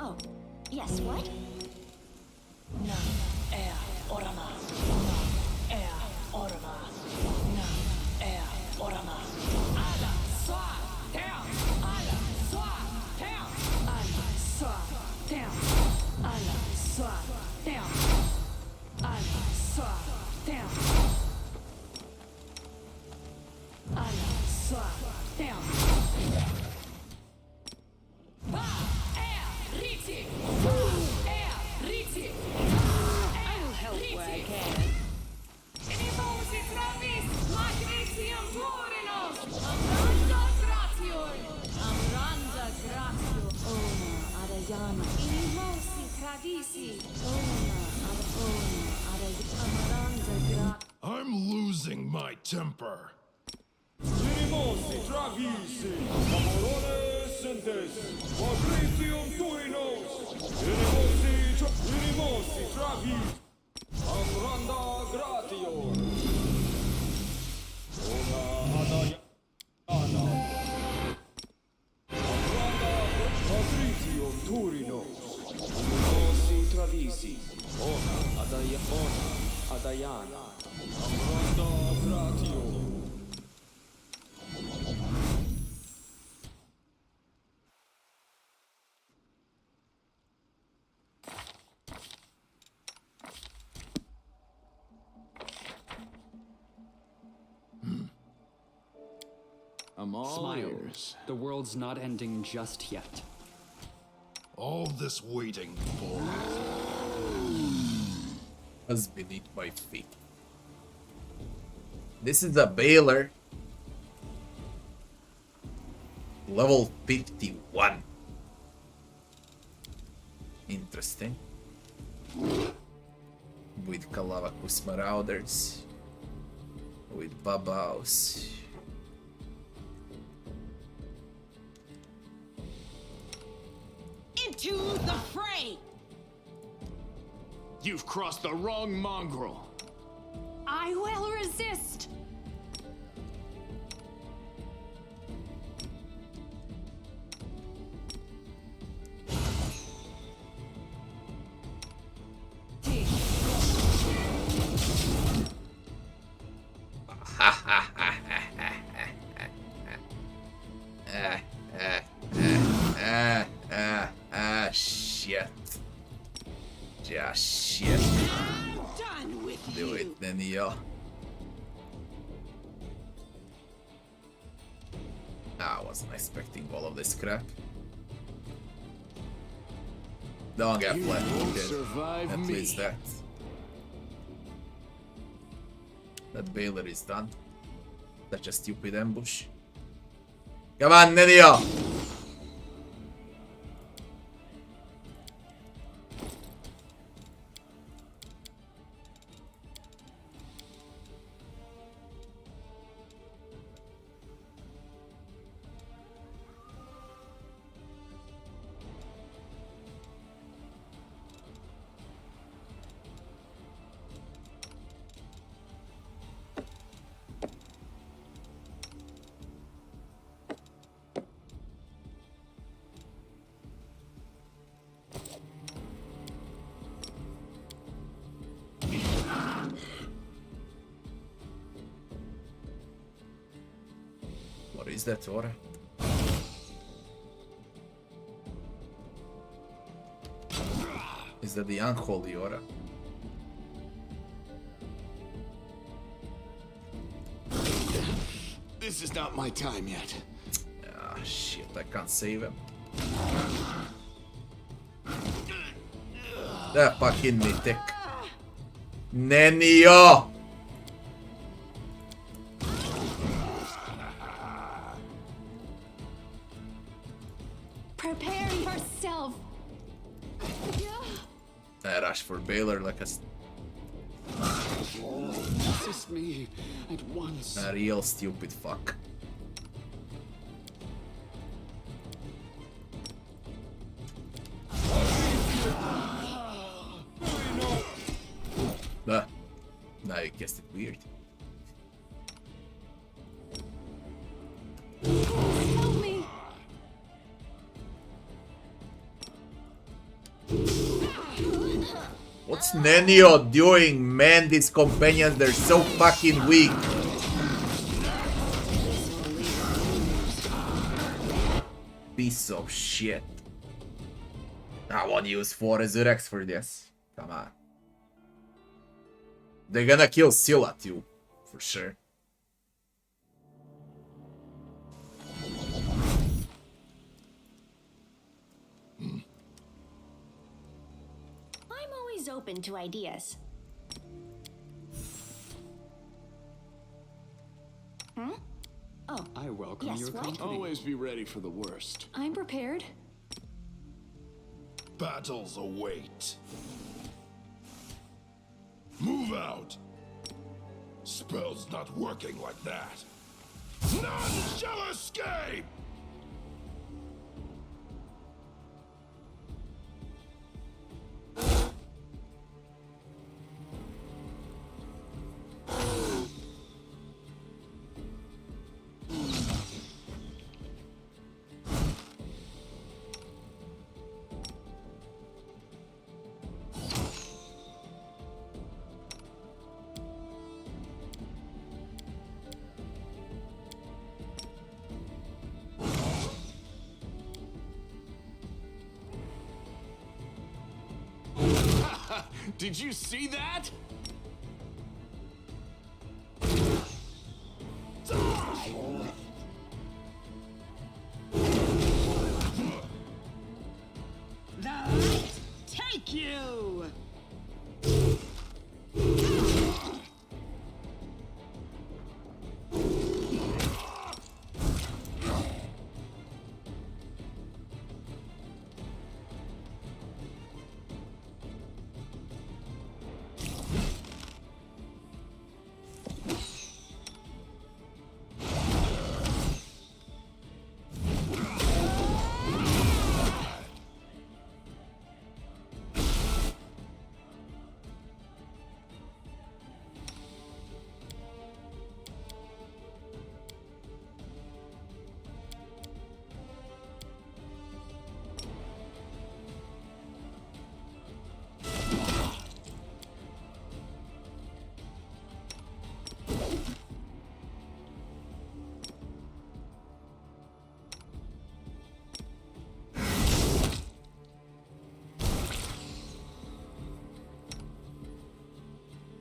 Oh, yes, what? No, air, orama. No, air, orama. No, air, orama. Ala, swa, down. Ala, swa, down. Ala, swa, down. Ala, swa, down. Ala, swa, down. Ala, swa, down. I'll help where I can. Amranda gratio, ona, adayana. Inimosi tradisi, ona, Amranda gratio. I'm losing my temper. Minimosi travisi, amorone sentes, quadritium turinos, minimosi travis, amranda gratio, ona adaya, ana, amranda quadritium turinos, minimosi travisi, ona adayana, amranda gratio. I'm all Smile. ears. The world's not ending just yet. All this waiting for. Has beneath my feet. This is a Baylor. Level 51. Interesting. With Kalavakus Marauders. With Babaus. Into the fray! You've crossed the wrong mongrel. I will resist. Shit. Just shit. Done with Do you. it, then yo. I wasn't expecting all of this crap. Don't get flat. Survive At me. least that. But Baylor is done. Such a stupid ambush. Come on, Nenio! What is that aura? Is that the unholy aura? This is not my time yet. Ah, shit, I can't save him. That fucking mythic. Nenio! Prepare yourself. I rush for Baylor like Assist me at once. a real stupid fuck. Now you guessed it weird. Help me. What's Nenio doing? Man, these companions, they're so fucking weak. Piece of shit. I won't use 4 Resurrects for this. Come on. They're gonna kill Scylla too, for sure. I'm always open to ideas. I welcome Yes, your what? company. Always be ready for the worst. I'm prepared. Battles await. Move out. Spell's not working like that. None shall escape! Did you see that? Take you!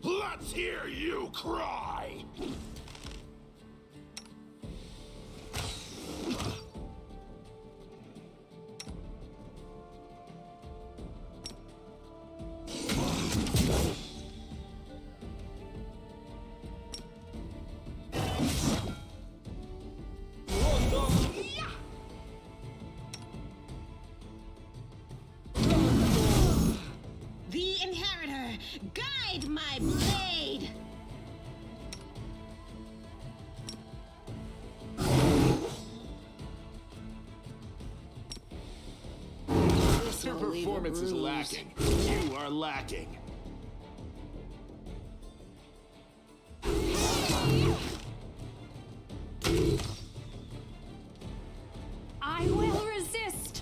Let's hear you cry! performance is bruise. lacking. You are lacking. I will resist.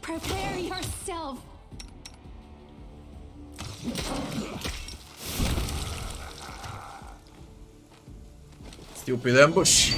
Prepare yourself. Stupid ambush.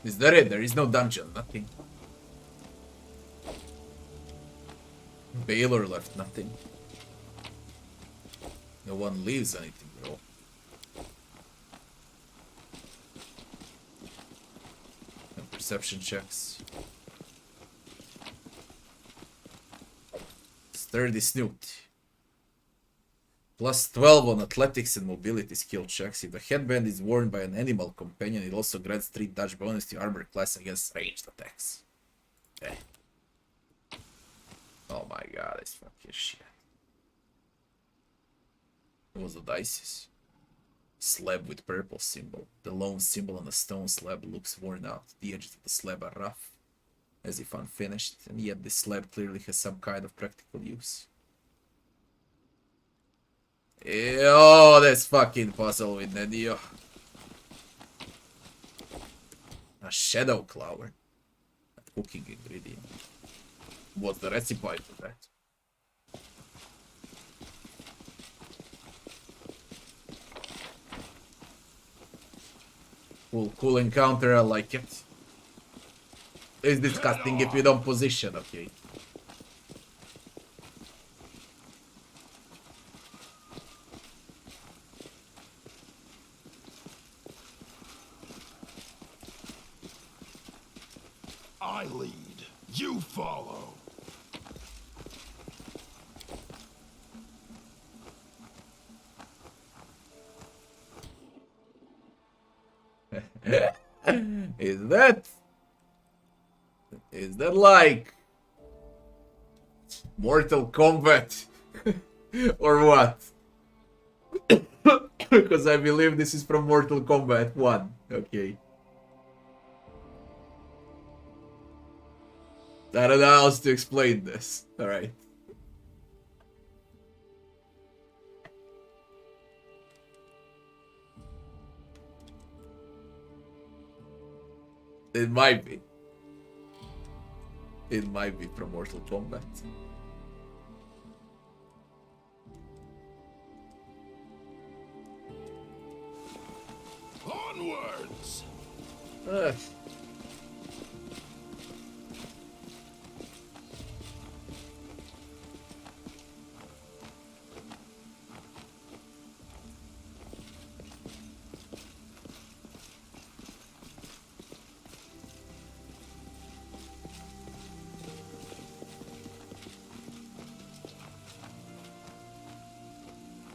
Is that it? There is no dungeon, nothing. Baylor left nothing. No one leaves anything, bro. No perception checks. Sturdy snoot. Plus 12 on athletics and mobility skill checks. If the headband is worn by an animal companion, it also grants 3 dodge bonus to armor class against ranged attacks. Okay. Oh my god, this fucking shit. What was the dices? Slab with purple symbol. The lone symbol on the stone slab looks worn out. The edges of the slab are rough, as if unfinished, and yet this slab clearly has some kind of practical use. Oh, that's fucking puzzle with Nedio. A shadow clover. A cooking ingredient. What's the recipe for that? Cool encounter, I like it. It's disgusting if you don't position, okay. I lead. You follow. Is that like Mortal Kombat or what? Because I believe this is from Mortal Kombat 1. Okay. I don't know how else to explain this. Alright. It might be. It might be from Mortal Kombat. Onwards!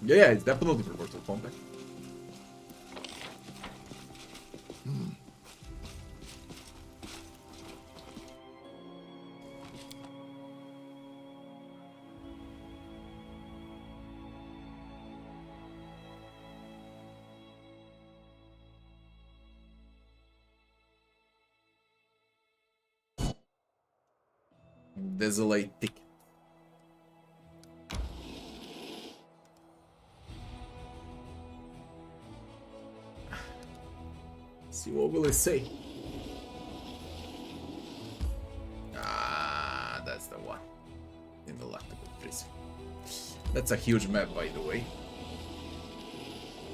Yeah, it's definitely for Mortal Kombat. Desolate ticket. See, what will it say? Ah, that's the one. In the Lactable Prison. That's a huge map, by the way.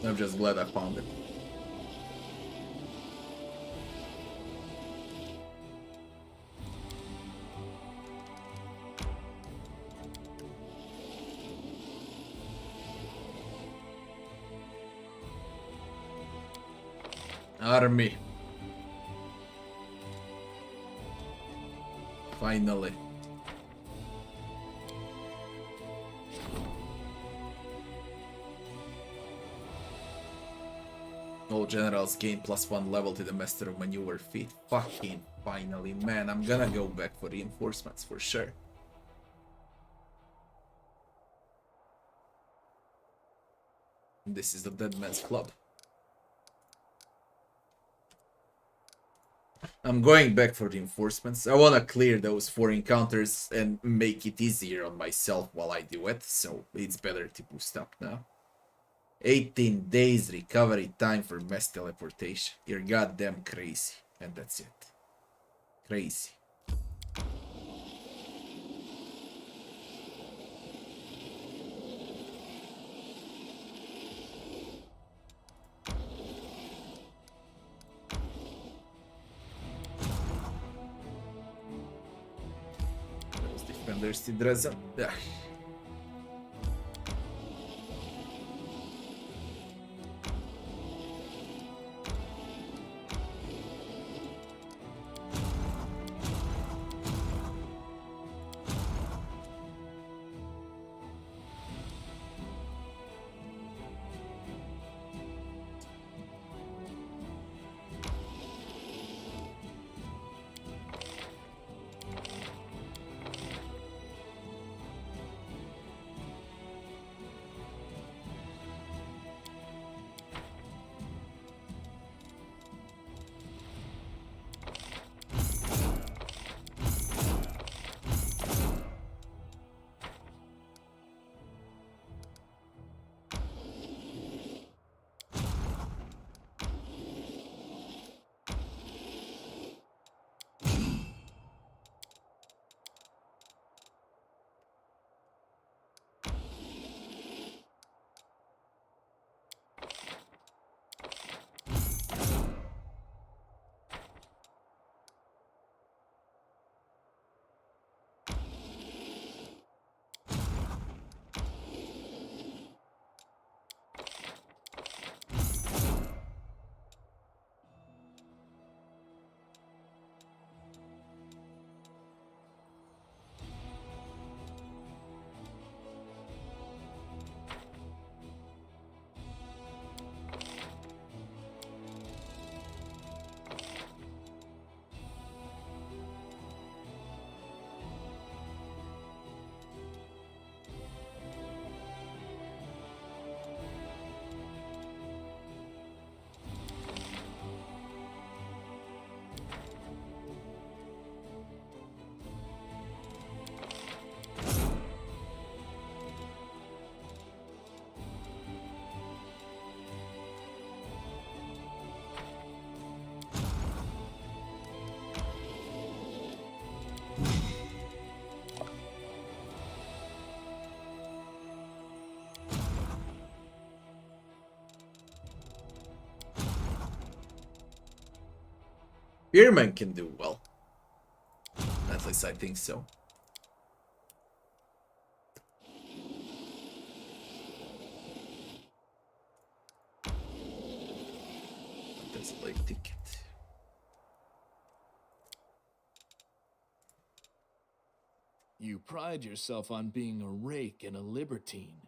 I'm just glad I found it. Army. Finally. All generals gain +1 level to the Master of Maneuver feat. Fucking finally, man. I'm gonna go back for reinforcements for sure. This is the Dead Man's Club. I'm going back for reinforcements. I wanna clear those 4 encounters and make it easier on myself while I do it, so it's better to boost up now. 18 days recovery time for mass teleportation. You're goddamn crazy. And that's it. Crazy. Those defenders did resin. Yeah. Spearman can do well. At least I think so. That's a late ticket. You pride yourself on being a rake and a libertine.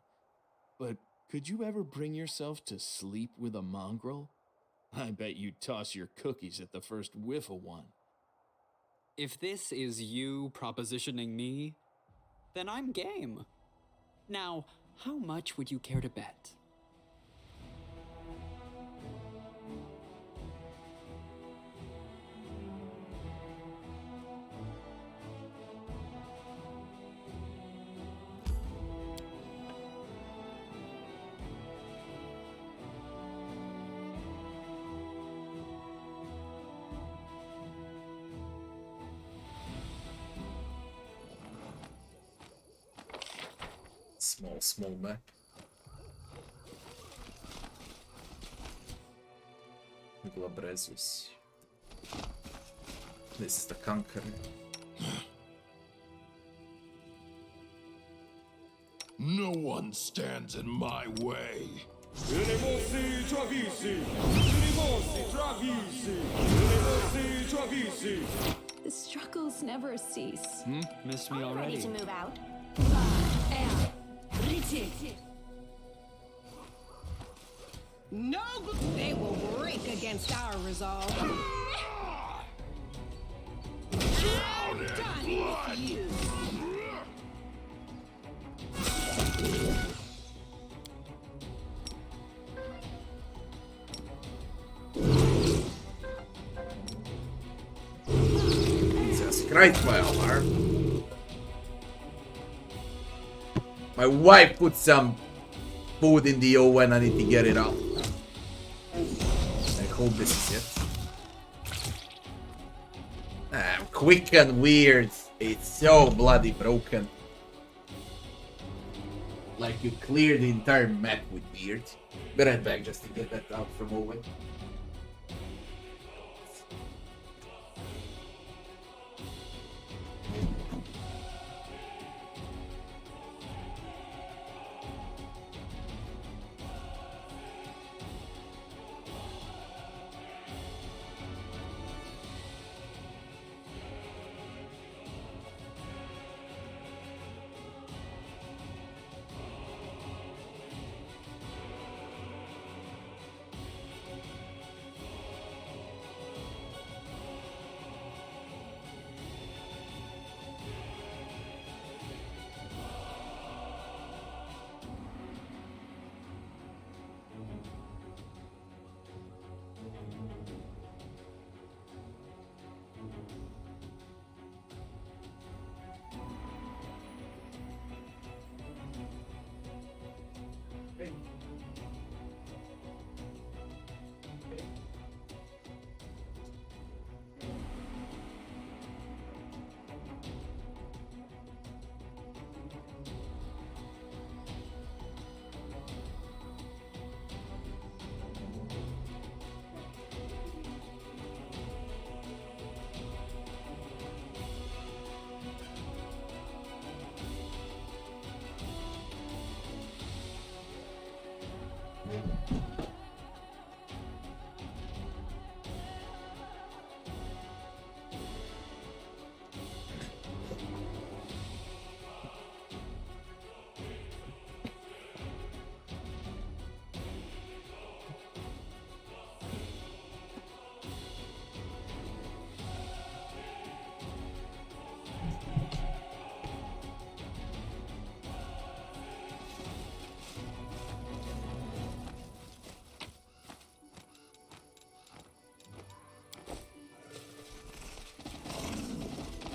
But could you ever bring yourself to sleep with a mongrel? I bet you'd toss your cookies at the first whiff of one. If this is you propositioning me, then I'm game. Now, how much would you care to bet? Small map. Glabrezus. This is the Conqueror. No one stands in my way. Unimosi Travisi! Unimosi Travisi! Unimosi Travisi! The struggles never cease. Missed me I'm ready already. to move out. No, they will break against our resolve. Drown in Done blood! with you. Jesus Christ, my alarm. My wife put some food in the oven, I need to get it out. I hope this is it. Quick and weird. It's so bloody broken. Like you clear the entire map with weird. Be right back just to get that out from Owen.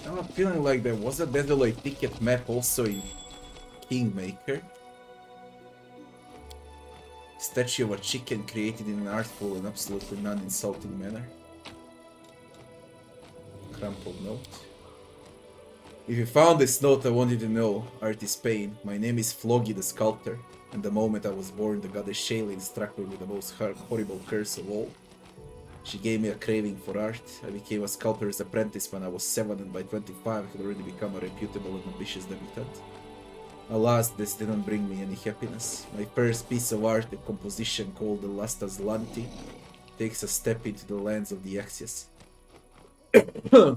I'm feeling like there was a Desolate Ticket map also in Kingmaker. Statue of a chicken created in an artful and absolutely non-insulting manner. Crumpled note. If you found this note, I want you to know, art is pain. My name is Flogi the Sculptor, and the moment I was born, the goddess Shailene struck me with the most horrible curse of all. She gave me a craving for art. I became a sculptor's apprentice when I was 7, and by 25 I had already become a reputable and ambitious debutant. Alas, this didn't bring me any happiness. My first piece of art, a composition called the Lastas Lanti, takes a step into the lands of the Axios.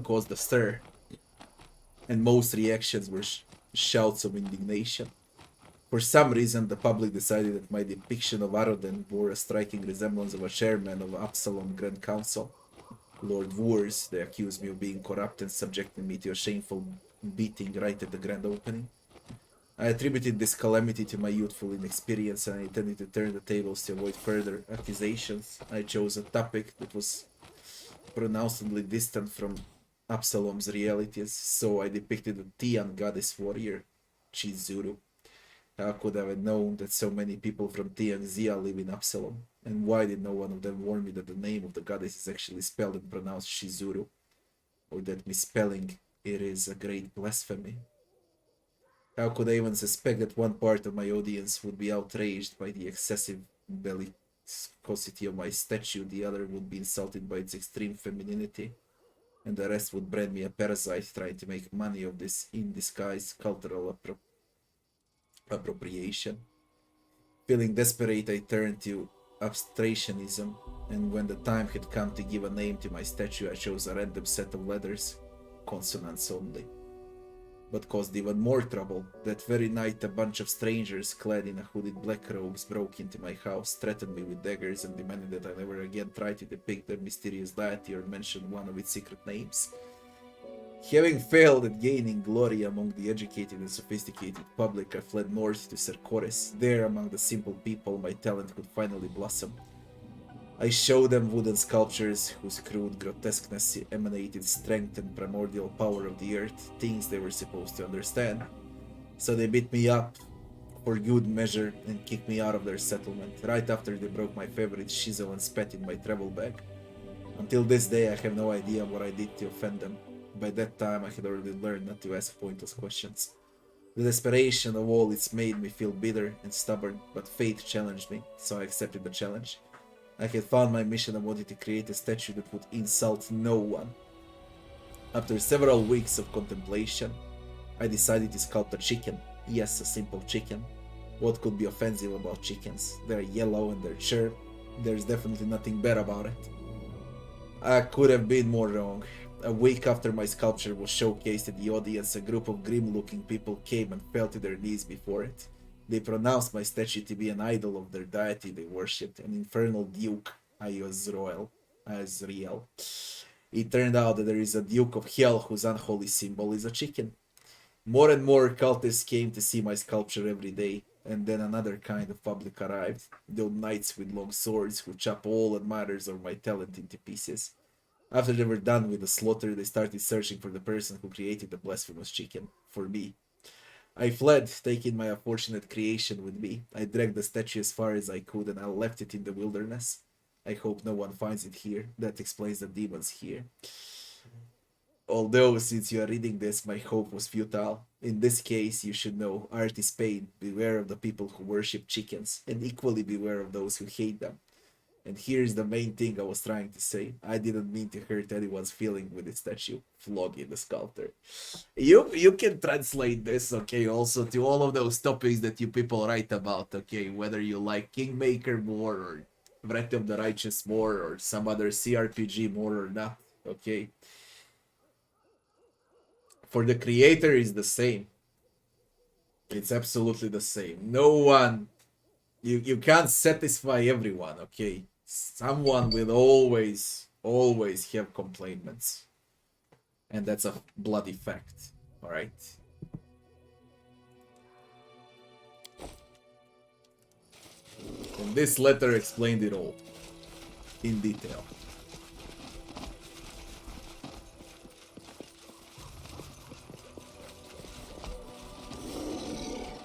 Caused a stir, and most reactions were shouts of indignation. For some reason, the public decided that my depiction of Aroden bore a striking resemblance of a chairman of Absalom Grand Council. Lord Wurs, they accused me of being corrupt and subjected me to a shameful beating right at the grand opening. I attributed this calamity to my youthful inexperience, and I intended to turn the tables to avoid further accusations. I chose a topic that was pronouncedly distant from Absalom's realities, so I depicted a Tian goddess warrior, Chizuru. How could I have known that so many people from Tianxia live in Absalom? And why did no one of them warn me that the name of the goddess is actually spelled and pronounced Shizuru? Or that misspelling it is a great blasphemy? How could I even suspect that one part of my audience would be outraged by the excessive bellicosity of my statue, the other would be insulted by its extreme femininity, and the rest would brand me a parasite trying to make money of this in disguise cultural appropriation. Feeling desperate, I turned to abstractionism, and when the time had come to give a name to my statue, I chose a random set of letters, consonants only. But caused even more trouble. That very night, a bunch of strangers clad in hooded black robes broke into my house, threatened me with daggers, and demanded that I never again try to depict their mysterious deity or mention one of its secret names. Having failed at gaining glory among the educated and sophisticated public, I fled north to Cercores. There, among the simple people, my talent could finally blossom. I showed them wooden sculptures whose crude grotesqueness emanated strength and primordial power of the earth, things they were supposed to understand. So they beat me up for good measure and kicked me out of their settlement, right after they broke my favorite shizzle and spat in my travel bag. Until this day, I have no idea what I did to offend them. By that time, I had already learned not to ask pointless questions. The desperation of all it made me feel bitter and stubborn, but fate challenged me, so I accepted the challenge. I had found my mission and wanted to create a statue that would insult no one. After several weeks of contemplation, I decided to sculpt a chicken. Yes, a simple chicken. What could be offensive about chickens? They're yellow and they're chirp. There's definitely nothing bad about it. I could have been more wrong. A week after my sculpture was showcased to the audience, a group of grim-looking people came and fell to their knees before it. They pronounced my statue to be an idol of their deity they worshipped, an infernal duke, Azrael. It turned out that there is a Duke of Hell whose unholy symbol is a chicken. More and more cultists came to see my sculpture every day, and then another kind of public arrived, those knights with long swords who chop all admirers of my talent into pieces. After they were done with the slaughter, they started searching for the person who created the blasphemous chicken, for me. I fled, taking my unfortunate creation with me. I dragged the statue as far as I could and I left it in the wilderness. I hope no one finds it here. That explains the demons here. Although, since you are reading this, my hope was futile. In this case, you should know, art is pain. Beware of the people who worship chickens, and equally beware of those who hate them. And here's the main thing I was trying to say. I didn't mean to hurt anyone's feeling with this statue. Flogging the sculptor. You can translate this, okay, also to all of those topics that you people write about, okay, whether you like Kingmaker more or Wrath of the Righteous more or some other CRPG more or not, okay. For the creator is the same. It's absolutely the same. No one, you can't satisfy everyone, okay. Someone will always have complaints. And that's a bloody fact, alright? And this letter explained it all, in detail.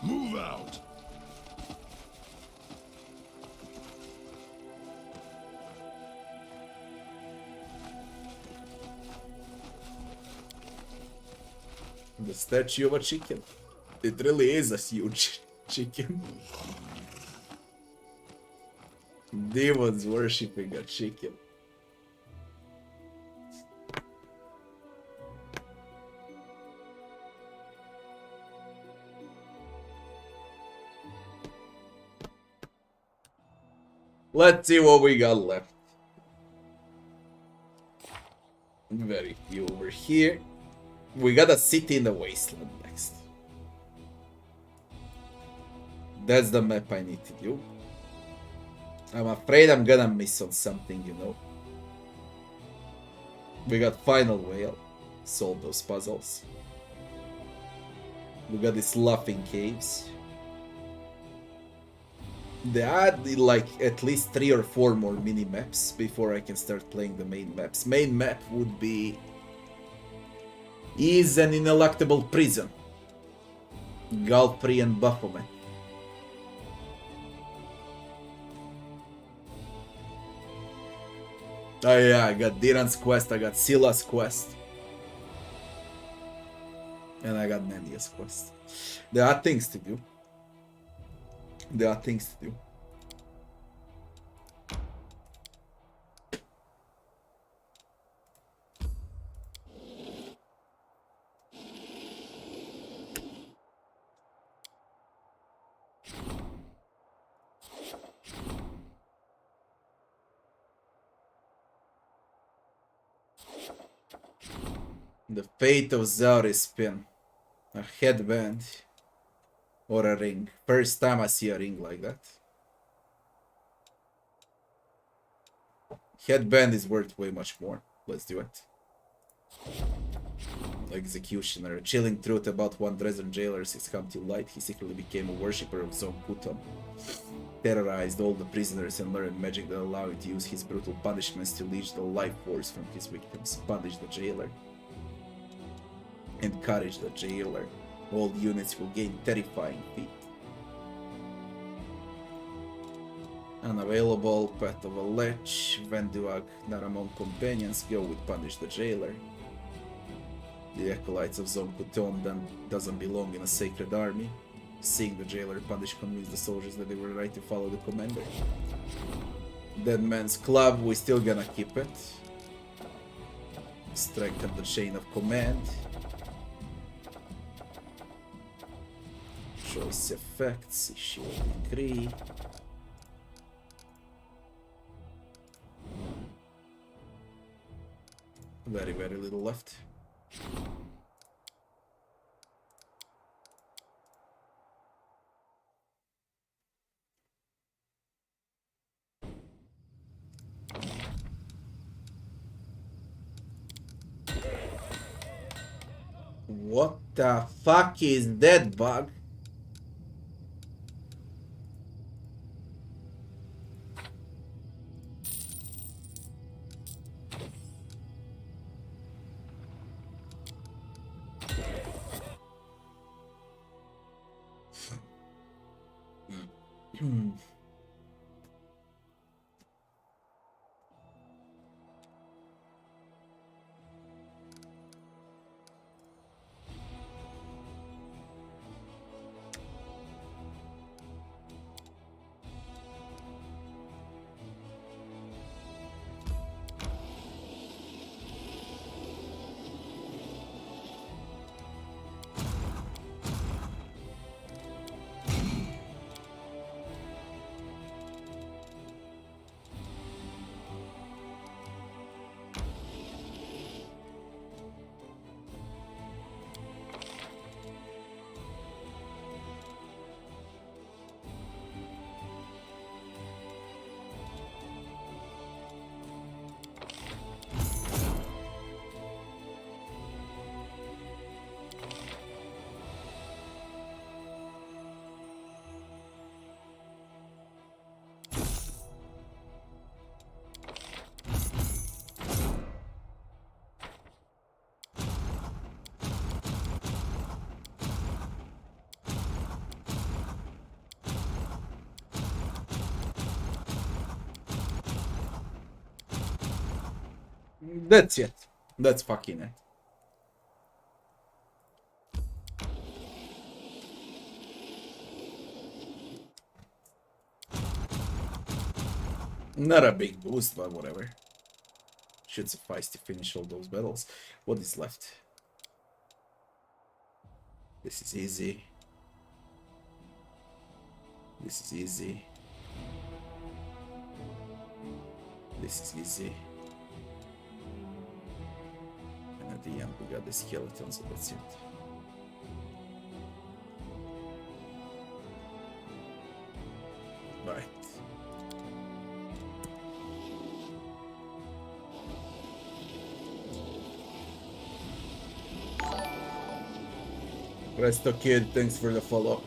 Move out! The statue of a chicken. It really is a huge chicken. Demons worshipping a chicken. Let's see what we got left. Very few over here. We got a city in the wasteland next. That's the map I need to do. I'm afraid I'm gonna miss on something, you know. We got Final Whale. Solve those puzzles. We got these laughing caves. They add like at least 3 or 4 more mini maps before I can start playing the main maps. Main map would be is an ineluctable prison. Galpri and Baphomet. Oh yeah, I got Diran's quest, I got Sila's quest. And I got Nandia's quest. There are things to do. There are things to do. The fate of Zauri's spin. A headband. Or a ring. First time I see a ring like that. Headband is worth way much more. Let's do it. Executioner. Chilling truth about one Dresden jailer has come to light. He secretly became a worshipper of Zonkuton. Terrorized all the prisoners and learned magic that allowed him to use his brutal punishments to leech the life force from his victims. Punish the jailer. Encourage the jailer. All units will gain terrifying feat. Unavailable, Path of a Lech, Venduag, not among companions, go with Punish the Jailer. The Acolytes of Zonkuton then doesn't belong in a sacred army. Seeing the Jailer punish convinced the soldiers that they were right to follow the commander. Dead Man's Club, we still gonna keep it. Strengthen the chain of command. Choice effects, issue of decree. Very, very little left. What the fuck is that bug? That's it. That's fucking it. Not a big boost, but whatever. Should suffice to finish all those battles. What is left? This is easy. This is easy. This is easy. And at the end we got the skeleton, so that's it. Right. Resto Kid, thanks for the follow.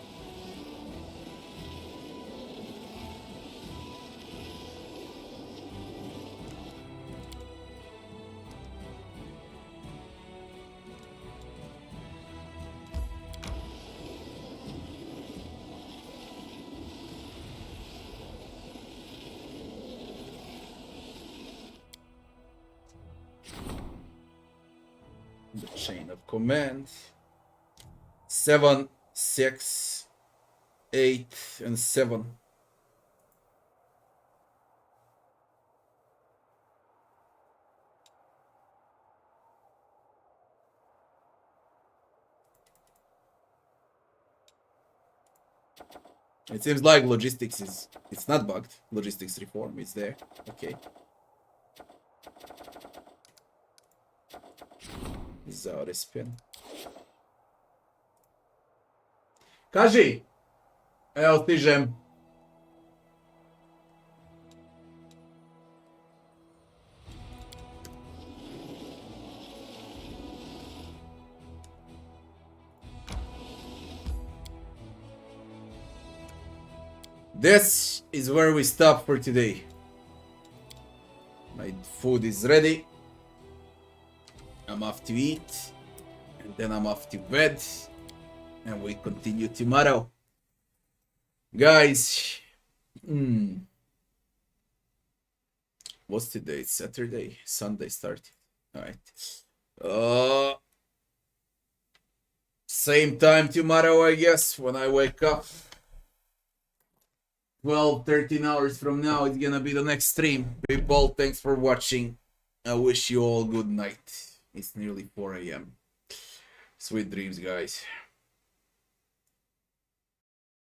The chain of command. 7, 6, 8, and 7. It seems like logistics is... It's not bugged. Logistics reform is there. Okay. Zaure spin. Kaži! Evo stižem. This is where we stop for today. My food is ready. I'm off to eat. And then I'm off to bed. And we continue tomorrow. Guys. What's today? It's Saturday. Sunday started. Alright. Same time tomorrow, I guess, when I wake up. 12, 13 hours from now, it's gonna be the next stream. People, thanks for watching. I wish you all good night. It's nearly 4 a.m. Sweet dreams, guys.